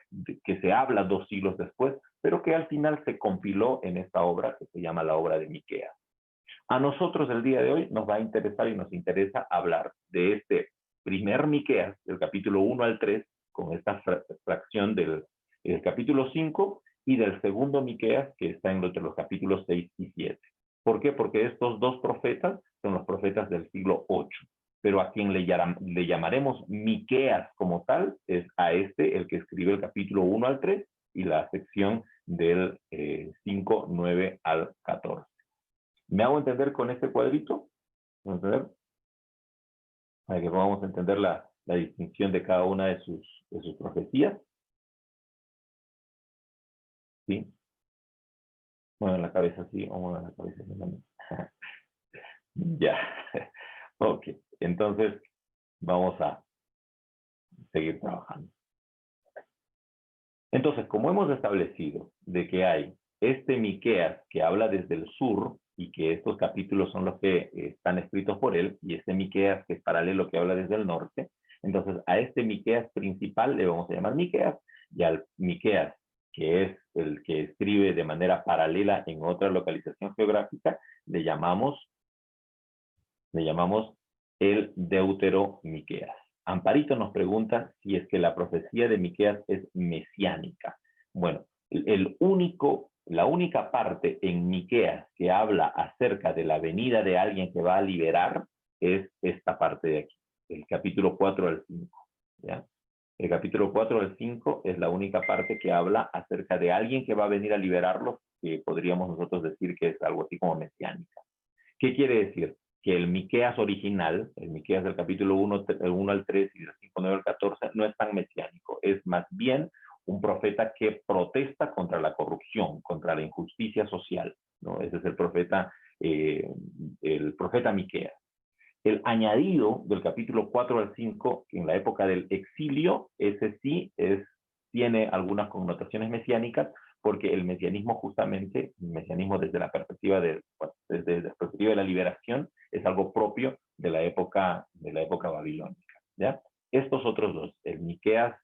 que se habla 2 siglos después, pero que al final se compiló en esta obra que se llama la obra de Miqueas. A nosotros el día de hoy nos va a interesar y nos interesa hablar de este primer Miqueas, del capítulo 1 al 3, con esta fracción del capítulo 5, y del segundo Miqueas, que está entre los capítulos 6 y 7. ¿Por qué? Porque estos dos profetas son los profetas del siglo 8. Pero a quien le llamaremos Miqueas como tal es a el que escribe el capítulo 1 al 3 y la sección del 5, 9 al 14. ¿Me hago entender con este cuadrito? ¿Vamos a ver? Para que podamos entender la distinción de cada una de sus profecías. ¿Sí? Mueven la cabeza así, o mueven la cabeza así. Ya. Ok. Entonces, vamos a seguir trabajando. Entonces, como hemos establecido de que hay este Miqueas que habla desde el sur, y que estos capítulos son los que están escritos por él, y este Miqueas que es paralelo que habla desde el norte, entonces a este Miqueas principal le vamos a llamar Miqueas, y al Miqueas que es el que escribe de manera paralela en otra localización geográfica, le llamamos el Deuteromiqueas. Amparito nos pregunta si es que la profecía de Miqueas es mesiánica. Bueno, la única parte en Miqueas que habla acerca de la venida de alguien que va a liberar es esta parte de aquí, el capítulo 4 al 5. ¿Ya? El capítulo 4 al 5 es la única parte que habla acerca de alguien que va a venir a liberarlos, que podríamos nosotros decir que es algo así como mesiánica. ¿Qué quiere decir? Que el Miqueas original, el Miqueas del capítulo 1 al 3 y del 5, 9 al 14, no es tan mesiánico, es más bien un profeta que protesta contra la corrupción, contra la injusticia social, ¿no? Ese es el profeta Miqueas. El añadido del capítulo 4 al 5, en la época del exilio, ese sí tiene algunas connotaciones mesiánicas, porque el mesianismo justamente, el mesianismo desde la perspectiva de la liberación, es algo propio de la época babilónica. ¿Ya? Estos otros dos, el Miqueas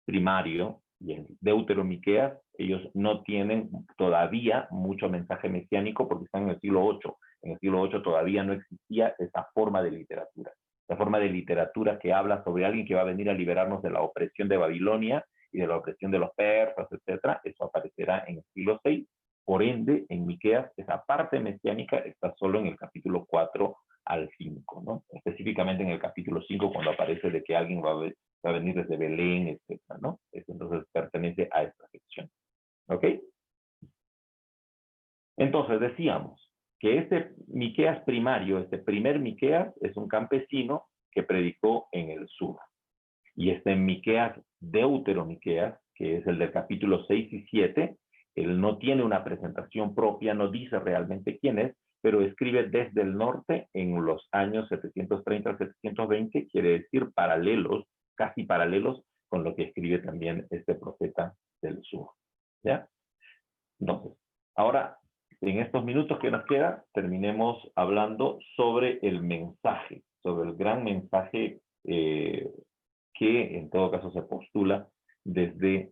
primario y el Deuteromiqueas, ellos no tienen todavía mucho mensaje mesiánico porque están en el siglo 8. En el siglo 8 todavía no existía esa forma de literatura. La forma de literatura que habla sobre alguien que va a venir a liberarnos de la opresión de Babilonia y de la opresión de los persas, etcétera, eso aparecerá en el siglo 6. Por ende, en Miqueas, esa parte mesiánica está solo en el capítulo 4 al 5, ¿no? Específicamente en el capítulo 5, cuando aparece de que alguien va a venir desde Belén, etcétera, ¿no? Eso entonces pertenece a esta sección. ¿Ok? Entonces decíamos que este Miqueas primario, este primer Miqueas, es un campesino que predicó en el sur. Y este Miqueas, Deuteromiqueas, que es el del capítulo 6 y 7, él no tiene una presentación propia, no dice realmente quién es, pero escribe desde el norte en los años 730 al 720, quiere decir paralelos, casi paralelos con lo que escribe también este profeta del sur. ¿Ya? Entonces, ahora, en estos minutos que nos queda, terminemos hablando sobre el mensaje, sobre el gran mensaje que en todo caso se postula desde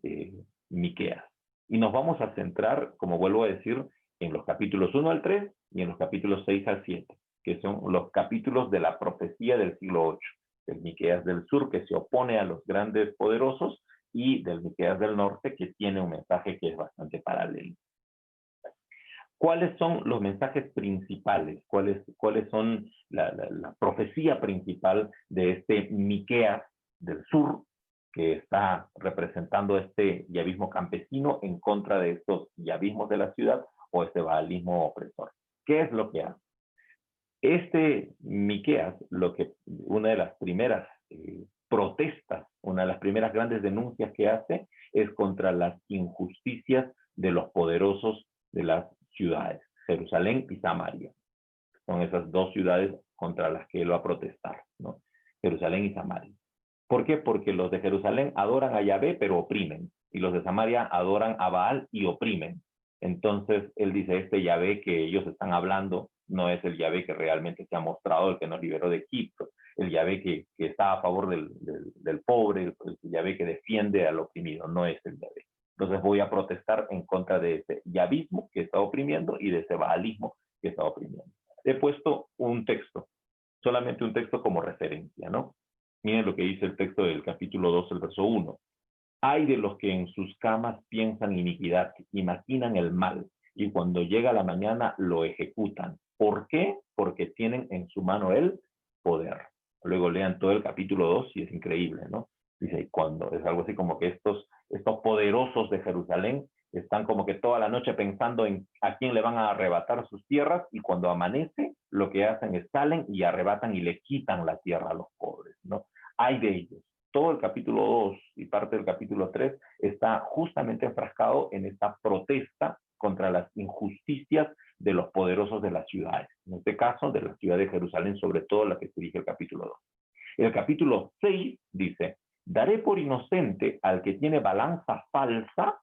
Miqueas. Y nos vamos a centrar, como vuelvo a decir, en los capítulos 1 al 3 y en los capítulos 6 al 7, que son los capítulos de la profecía del siglo 8, del Miqueas del sur, que se opone a los grandes poderosos, y del Miqueas del norte, que tiene un mensaje que es bastante paralelo. ¿Cuáles son los mensajes principales? ¿Cuáles son la profecía principal de este Miqueas del sur, que está representando este yavismo campesino en contra de estos yavismos de la ciudad o este baalismo opresor? ¿Qué es lo que hace? Este Miqueas, una de las primeras protestas, una de las primeras grandes denuncias que hace es contra las injusticias de los poderosos de las ciudades, Jerusalén y Samaria. Son esas dos ciudades contra las que él va a protestar, ¿no? Jerusalén y Samaria. ¿Por qué? Porque los de Jerusalén adoran a Yahvé, pero oprimen, y los de Samaria adoran a Baal y oprimen. Entonces, él dice, este Yahvé que ellos están hablando no es el Yahvé que realmente se ha mostrado, el que nos liberó de Egipto, el Yahvé que está a favor del pobre, el Yahvé que defiende al oprimido, no es el Yahvé. Entonces voy a protestar en contra de ese yavismo que está oprimiendo y de ese baalismo que está oprimiendo. He puesto un texto, solamente un texto como referencia, ¿no? Miren lo que dice el texto del capítulo 2, el verso 1. Hay de los que en sus camas piensan iniquidad y maquinan el mal, y cuando llega la mañana lo ejecutan. ¿Por qué? Porque tienen en su mano el poder. Luego lean todo el capítulo 2 y es increíble, ¿no? Dice, cuando es algo así como que estos poderosos de Jerusalén están como que toda la noche pensando en a quién le van a arrebatar sus tierras, y cuando amanece lo que hacen es salen y arrebatan y le quitan la tierra a los pobres, ¿no? Hay de ellos. Todo el capítulo 2 y parte del capítulo 3 está justamente enfrascado en esta protesta contra las injusticias de los poderosos de las ciudades. En este caso, de la ciudad de Jerusalén, sobre todo la que se dirige el capítulo 2. El capítulo 6 dice, daré por inocente al que tiene balanza falsa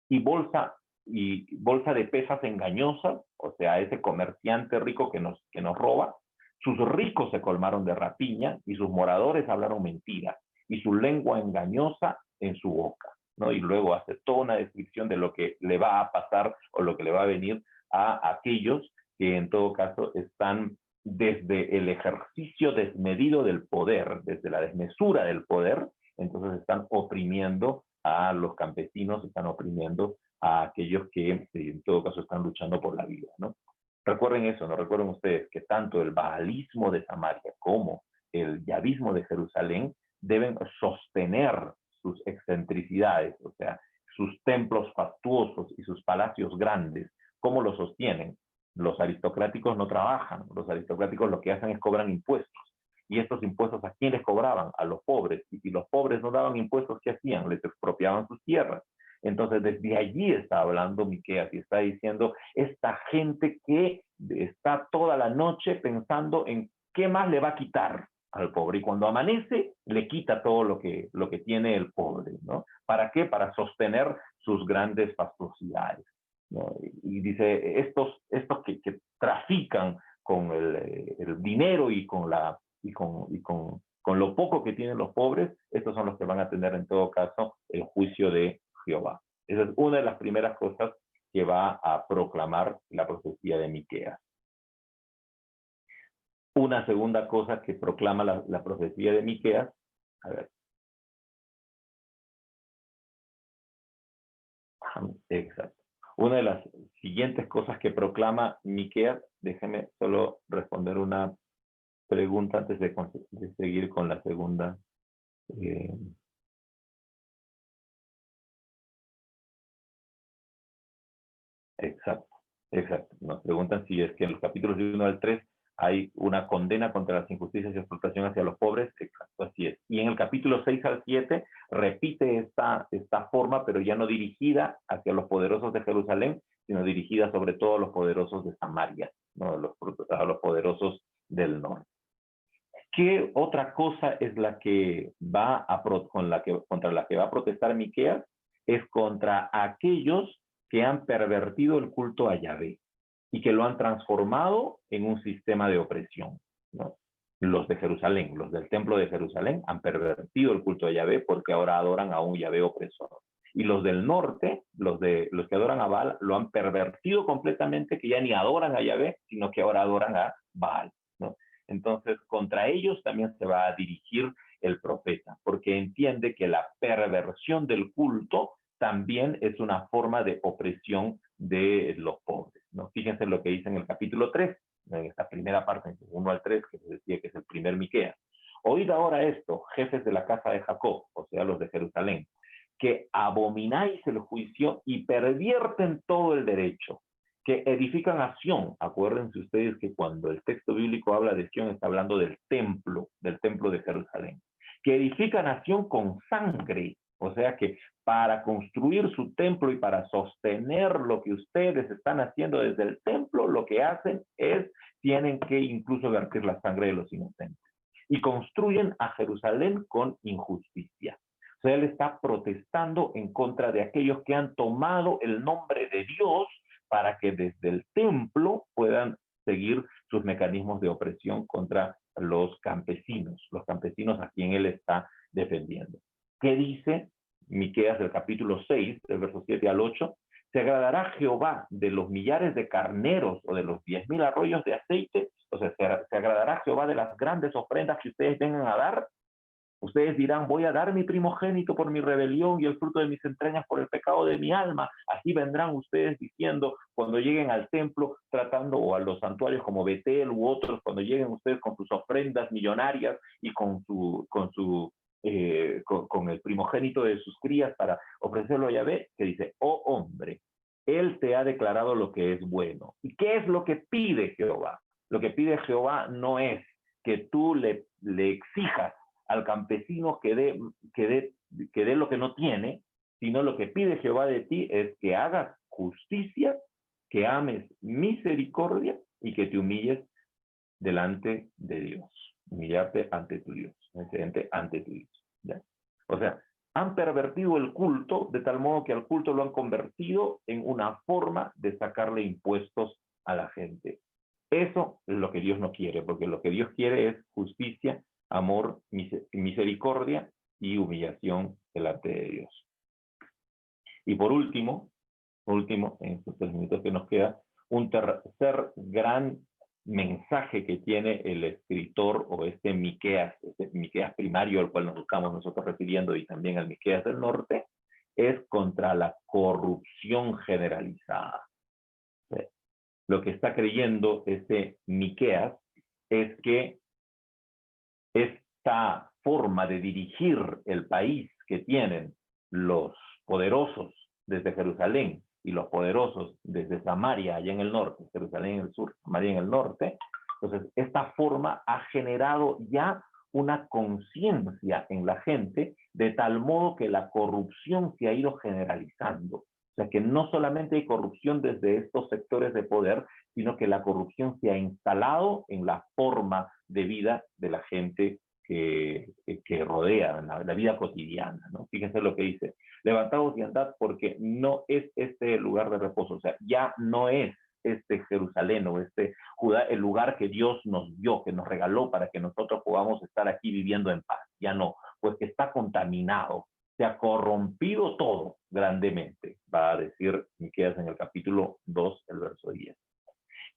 y bolsa de pesas engañosas, o sea, ese comerciante rico que nos roba. Sus ricos se colmaron de rapiña y sus moradores hablaron mentiras, y su lengua engañosa en su boca, ¿no? Y luego hace toda una descripción de lo que le va a pasar o lo que le va a venir a aquellos que en todo caso están desde el ejercicio desmedido del poder, desde la desmesura del poder, entonces están oprimiendo a los campesinos, están oprimiendo a aquellos que en todo caso están luchando por la vida, ¿no? Recuerden eso, ¿no? Recuerden ustedes que tanto el baalismo de Samaria como el yavismo de Jerusalén deben sostener sus excentricidades, o sea, sus templos fastuosos y sus palacios grandes. ¿Cómo lo sostienen? Los aristocráticos no trabajan, los aristocráticos lo que hacen es cobran impuestos. ¿Y estos impuestos a quién les cobraban? A los pobres. Y si los pobres no daban impuestos, ¿qué hacían? Les expropiaban sus tierras. Entonces, desde allí está hablando Miqueas y está diciendo, esta gente que está toda la noche pensando en qué más le va a quitar al pobre, y cuando amanece le quita todo lo que tiene el pobre, ¿no? ¿Para qué? Para sostener sus grandes fastuosidades, ¿no? Y dice, estos que trafican con el dinero y con lo poco que tienen los pobres, estos son los que van a tener en todo caso el juicio de Jehová. Esa es una de las primeras cosas que va a proclamar la profecía de Miqueas. Una segunda cosa que proclama la profecía de Miqueas, a ver. Exacto. Una de las siguientes cosas que proclama Miqueas, déjeme solo responder una pregunta antes de seguir con la segunda. Exacto. Exacto. Nos preguntan si es que en los capítulos de 1 al 3 hay una condena contra las injusticias y explotación hacia los pobres. Exacto, así es. Y en el capítulo 6 al 7 repite esta forma, pero ya no dirigida hacia los poderosos de Jerusalén, sino dirigida sobre todo a los poderosos de Samaria, ¿no? A los poderosos del norte. ¿Qué otra cosa es la que contra la que va a protestar Miqueas? Es contra aquellos que han pervertido el culto a Yahvé y que lo han transformado en un sistema de opresión, ¿no? Los de Jerusalén, los del templo de Jerusalén, han pervertido el culto a Yahvé porque ahora adoran a un Yahvé opresor. Y los del norte, los que adoran a Baal, lo han pervertido completamente, que ya ni adoran a Yahvé, sino que ahora adoran a Baal, ¿no? Entonces, contra ellos también se va a dirigir el profeta, porque entiende que la perversión del culto también es una forma de opresión de los pobres, ¿no? Fíjense lo que dice en el capítulo 3, en esta primera parte, en 1 al 3, que se decía que es el primer Miqueas. Oíd ahora esto, jefes de la casa de Jacob, o sea, los de Jerusalén, que abomináis el juicio y pervierten todo el derecho, que edifican a Sión. Acuérdense ustedes que cuando el texto bíblico habla de Sión, está hablando del templo de Jerusalén. Que edifican a Sión con sangre, o sea que para construir su templo y para sostener lo que ustedes están haciendo desde el templo, lo que hacen es, tienen que incluso vertir la sangre de los inocentes. Y construyen a Jerusalén con injusticia. O sea, él está protestando en contra de aquellos que han tomado el nombre de Dios para que desde el templo puedan seguir sus mecanismos de opresión contra los campesinos a quien él está defendiendo. ¿Qué dice Miqueas del capítulo 6, del verso 7 al 8? ¿Se agradará Jehová de los millares de carneros o de los 10,000 arroyos de aceite? O sea, ¿se agradará Jehová de las grandes ofrendas que ustedes vengan a dar? Ustedes dirán, voy a dar mi primogénito por mi rebelión y el fruto de mis entrañas por el pecado de mi alma. Así vendrán ustedes diciendo cuando lleguen al templo, tratando, o a los santuarios como Betel u otros, cuando lleguen ustedes con sus ofrendas millonarias y con el primogénito de sus crías para ofrecerlo a Yahvé, que dice, oh hombre, él te ha declarado lo que es bueno. ¿Y qué es lo que pide Jehová? Lo que pide Jehová no es que tú le exijas al campesino que dé lo que no tiene, sino lo que pide Jehová de ti es que hagas justicia, que ames misericordia y que te humilles delante de Dios. Humillarte ante tu Dios, ante tu Dios, ¿ya? O sea, han pervertido el culto de tal modo que al culto lo han convertido en una forma de sacarle impuestos a la gente. Eso es lo que Dios no quiere, porque lo que Dios quiere es justicia, amor, misericordia y humillación delante de Dios. Y por último, en estos 3 minutos que nos queda, un tercer gran mensaje que tiene el escritor o este Miqueas primario al cual nos estamos nosotros refiriendo y también al Miqueas del norte, es contra la corrupción generalizada. Lo que está creyendo este Miqueas es que esta forma de dirigir el país que tienen los poderosos desde Jerusalén y los poderosos desde Samaria, allá en el norte, Jerusalén en el sur, Samaria en el norte, entonces esta forma ha generado ya una conciencia en la gente de tal modo que la corrupción se ha ido generalizando. O sea que no solamente hay corrupción desde estos sectores de poder, sino que la corrupción se ha instalado en la forma de vida de la gente que rodea la vida cotidiana, ¿no? Fíjense lo que dice, levantaos y andad porque no es este el lugar de reposo, o sea, ya no es este Jerusalén o este Judá el lugar que Dios nos dio, que nos regaló para que nosotros podamos estar aquí viviendo en paz, ya no, pues que está contaminado, se ha corrompido todo grandemente, va a decir Miqueas en el capítulo 2, el verso 10.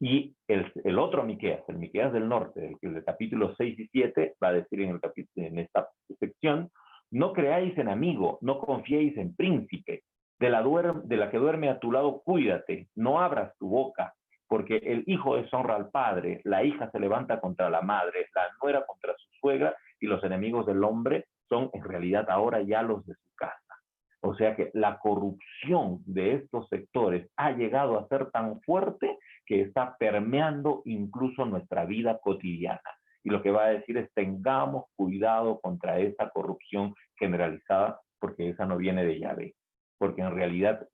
Y el otro Miqueas, el Miqueas del norte, el del capítulo 6 y 7, va a decir en esta sección, no creáis en amigo, no confiéis en príncipe, de la que duerme a tu lado, cuídate, no abras tu boca, porque el hijo deshonra al padre, la hija se levanta contra la madre, la nuera contra su suegra, y los enemigos del hombre son en realidad ahora ya los de su casa. O sea que la corrupción de estos sectores ha llegado a ser tan fuerte que está permeando incluso nuestra vida cotidiana. Y lo que va a decir es tengamos cuidado contra esa corrupción generalizada, porque esa no viene de Yahvé. Porque en realidad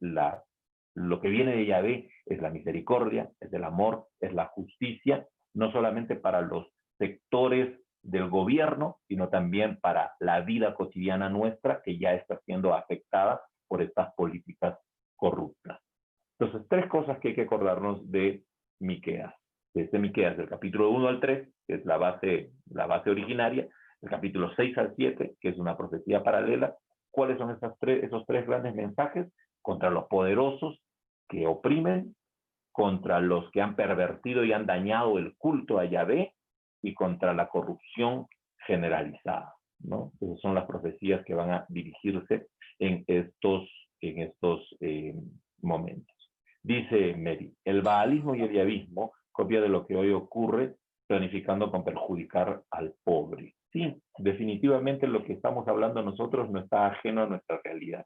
lo que viene de Yahvé es la misericordia, es el amor, es la justicia, no solamente para los sectores del gobierno, sino también para la vida cotidiana nuestra, que ya está siendo afectada por estas políticas corruptas. Entonces, 3 cosas que hay que acordarnos de Miqueas. Desde Miqueas, del capítulo 1 al 3, que es la base originaria, el capítulo 6 al 7, que es una profecía paralela. ¿Cuáles son esos 3 grandes mensajes? Contra los poderosos que oprimen, contra los que han pervertido y han dañado el culto a Yahvé, y contra la corrupción generalizada, ¿no? Esas son las profecías que van a dirigirse en estos momentos. Dice Mary, el baalismo y el yavismo, copia de lo que hoy ocurre, planificando con perjudicar al pobre. Sí, definitivamente lo que estamos hablando nosotros no está ajeno a nuestra realidad.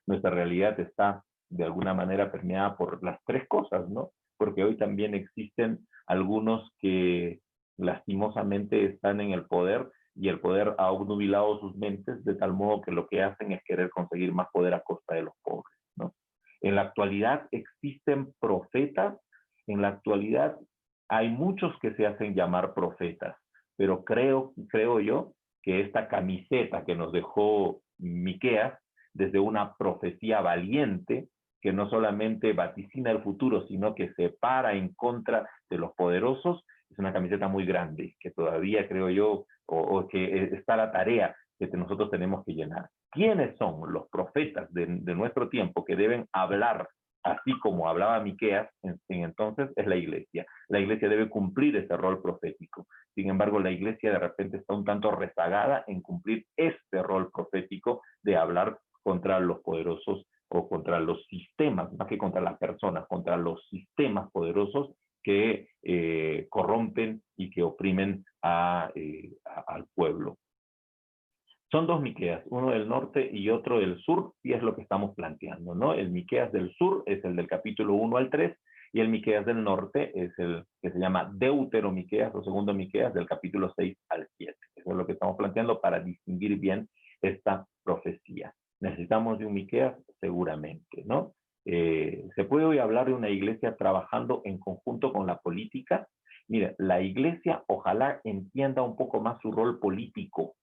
Nuestra realidad está de alguna manera permeada por las 3 cosas, ¿no? Porque hoy también existen algunos que lastimosamente están en el poder y el poder ha obnubilado sus mentes de tal modo que lo que hacen es querer conseguir más poder a costa de los pobres, ¿no? En la actualidad existen profetas, en la actualidad hay muchos que se hacen llamar profetas, pero creo yo que esta camiseta que nos dejó Miqueas, desde una profecía valiente, que no solamente vaticina el futuro, sino que se para en contra de los poderosos, es una camiseta muy grande, que todavía creo yo, o que está la tarea que nosotros tenemos que llenar. ¿Quiénes son los profetas de nuestro tiempo que deben hablar así como hablaba Miqueas en entonces? Es la iglesia. La iglesia debe cumplir ese rol profético. Sin embargo, la iglesia de repente está un tanto rezagada en cumplir este rol profético de hablar contra los poderosos o contra los sistemas, más que contra las personas, contra los sistemas poderosos que corrompen y que oprimen al pueblo. Son 2 Miqueas, uno del norte y otro del sur, y es lo que estamos planteando, ¿no? El Miqueas del sur es el del capítulo 1 al 3, y el Miqueas del norte es el que se llama Deuteromiqueas, o segundo Miqueas, del capítulo 6 al 7. Eso es lo que estamos planteando para distinguir bien esta profecía. ¿Necesitamos de un Miqueas? Seguramente, ¿no? ¿Se puede hoy hablar de una iglesia trabajando en conjunto con la política? Mira, la iglesia ojalá entienda un poco más su rol político,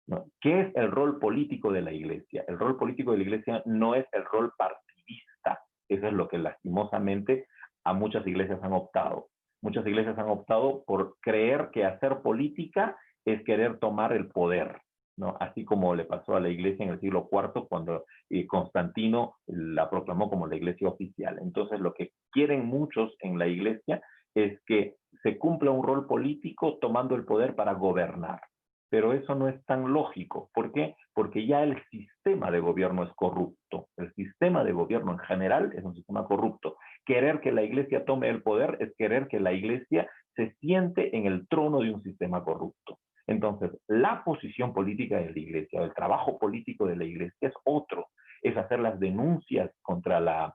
¿no? ¿Qué es el rol político de la iglesia? El rol político de la iglesia no es el rol partidista. Eso es lo que lastimosamente a muchas iglesias han optado. Muchas iglesias han optado por creer que hacer política es querer tomar el poder, ¿no? Así como le pasó a la iglesia en el siglo IV cuando Constantino la proclamó como la iglesia oficial. Entonces lo que quieren muchos en la iglesia es que se cumpla un rol político tomando el poder para gobernar. Pero eso no es tan lógico. ¿Por qué? Porque ya el sistema de gobierno es corrupto. El sistema de gobierno en general es un sistema corrupto. Querer que la iglesia tome el poder es querer que la iglesia se siente en el trono de un sistema corrupto. Entonces, la posición política de la iglesia, el trabajo político de la iglesia es otro. Es hacer las denuncias contra la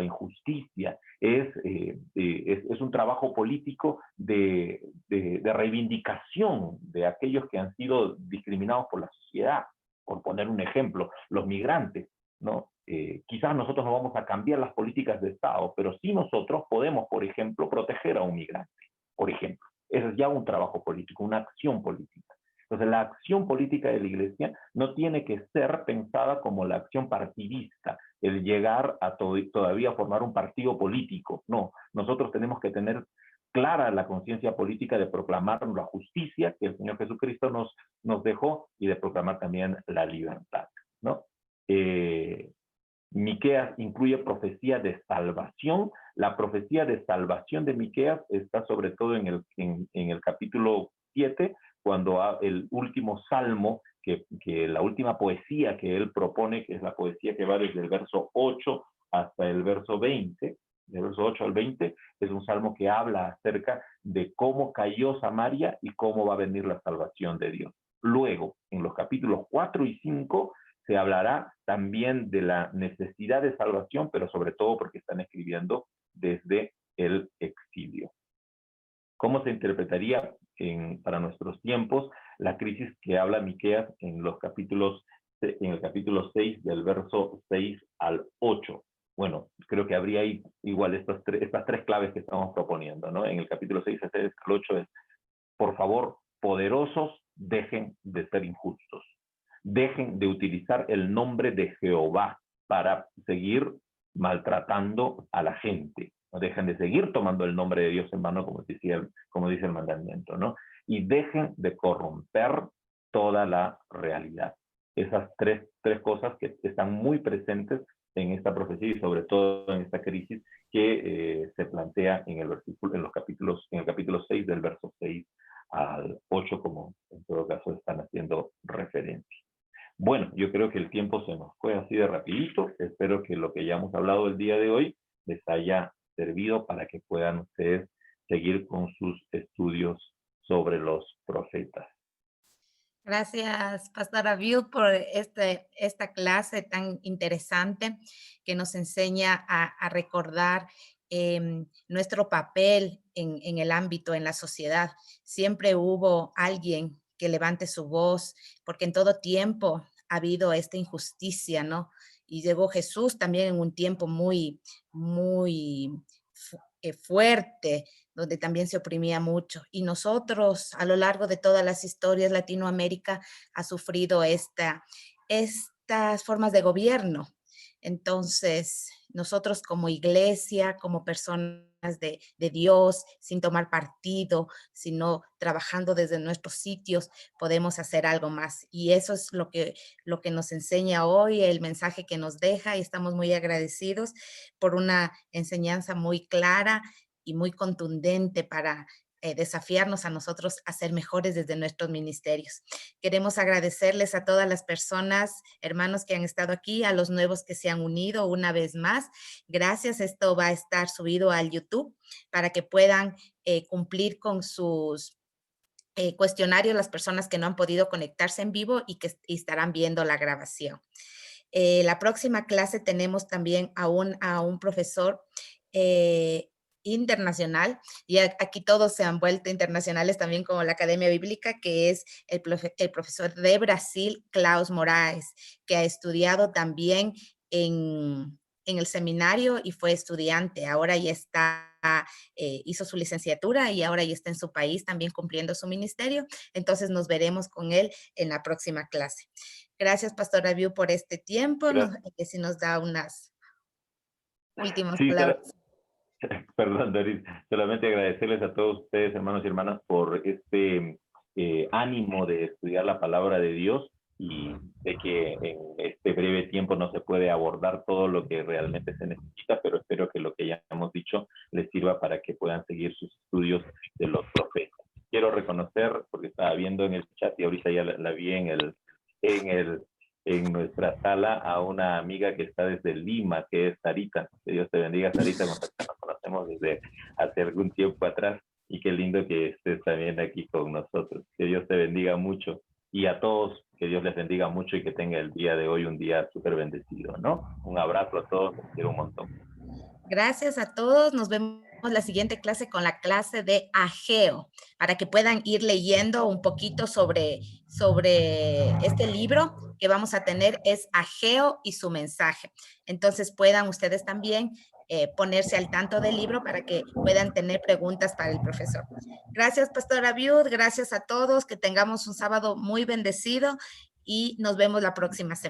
injusticia, es un trabajo político de reivindicación de aquellos que han sido discriminados por la sociedad. Por poner un ejemplo, los migrantes, ¿no? Quizás nosotros no vamos a cambiar las políticas de Estado, pero sí nosotros podemos, por ejemplo, proteger a un migrante, por ejemplo. Eso es ya un trabajo político, una acción política. Entonces, la acción política de la iglesia no tiene que ser pensada como la acción partidista, el llegar a todavía formar un partido político. No, nosotros tenemos que tener clara la conciencia política de proclamar la justicia que el Señor Jesucristo nos dejó y de proclamar también la libertad, ¿no? Miqueas incluye profecía de salvación. La profecía de salvación de Miqueas está sobre todo en el capítulo 7, cuando el último salmo, que la última poesía que él propone, que es la poesía que va desde el verso 8 hasta el verso 20, del verso 8 al 20, es un salmo que habla acerca de cómo cayó Samaria y cómo va a venir la salvación de Dios. Luego, en los capítulos 4 y 5, se hablará también de la necesidad de salvación, pero sobre todo porque están escribiendo desde el exilio. ¿Cómo se interpretaría para nuestros tiempos la crisis que habla Miqueas en el capítulo 6, del verso 6 al 8? Bueno, creo que habría ahí igual estas tres claves que estamos proponiendo, ¿no? En el capítulo 6 al 8 es, por favor, poderosos, dejen de ser injustos. Dejen de utilizar el nombre de Jehová para seguir maltratando a la gente. No dejen de seguir tomando el nombre de Dios en vano, como dice el mandamiento, ¿no? Y dejen de corromper toda la realidad. Esas tres cosas que están muy presentes en esta profecía y sobre todo en esta crisis que se plantea en el capítulo 6, del verso 6 al 8, como en todo caso están haciendo referencia. Bueno, yo creo que el tiempo se nos fue así de rapidito. Espero que lo que ya hemos hablado el día de hoy les haya servido para que puedan ustedes seguir con sus estudios sobre los profetas. Gracias, Pastora Viu, por esta clase tan interesante que nos enseña a recordar nuestro papel en el ámbito, en la sociedad. Siempre hubo alguien que levante su voz, porque en todo tiempo ha habido esta injusticia, ¿no? Y llegó Jesús también en un tiempo muy, muy fuerte, donde también se oprimía mucho. Y nosotros, a lo largo de todas las historias, Latinoamérica ha sufrido estas formas de gobierno. Entonces, nosotros como iglesia, como personas de Dios, sin tomar partido, sino trabajando desde nuestros sitios, podemos hacer algo más. Y eso es lo que nos enseña hoy, el mensaje que nos deja, y estamos muy agradecidos por una enseñanza muy clara y muy contundente para desafiarnos a nosotros a ser mejores desde nuestros ministerios. Queremos agradecerles a todas las personas, hermanos que han estado aquí, a los nuevos que se han unido una vez más. Gracias, esto va a estar subido al YouTube para que puedan cumplir con sus cuestionarios las personas que no han podido conectarse en vivo y que estarán viendo la grabación. La próxima clase tenemos también a un profesor internacional, y aquí todos se han vuelto internacionales también, como la Academia Bíblica, que es el profesor de Brasil, Klaus Moraes, que ha estudiado también en el seminario y fue estudiante. Ahora ya está, hizo su licenciatura y ahora ya está en su país también cumpliendo su ministerio. Entonces nos veremos con él en la próxima clase. Gracias, Pastora Viu, por este tiempo, que sí nos da unas últimas palabras. Perdón, Doris, solamente agradecerles a todos ustedes, hermanos y hermanas, por este ánimo de estudiar la palabra de Dios, y sé que en este breve tiempo no se puede abordar todo lo que realmente se necesita, pero espero que lo que ya hemos dicho les sirva para que puedan seguir sus estudios de los profetas. Quiero reconocer, porque estaba viendo en el chat y ahorita ya la vi en nuestra sala, a una amiga que está desde Lima, que es Sarita. Que Dios te bendiga, Sarita, nos conocemos desde hace algún tiempo atrás, y qué lindo que estés también aquí con nosotros. Que Dios te bendiga mucho, y a todos, que Dios les bendiga mucho y que tenga el día de hoy un día súper bendecido, ¿no? Un abrazo a todos, les quiero un montón. Gracias a todos, nos vemos la siguiente clase con la clase de Ageo, para que puedan ir leyendo un poquito sobre este libro que vamos a tener, es Ageo y su mensaje. Entonces puedan ustedes también ponerse al tanto del libro para que puedan tener preguntas para el profesor. Gracias, Pastora Viud, gracias a todos, que tengamos un sábado muy bendecido y nos vemos la próxima semana.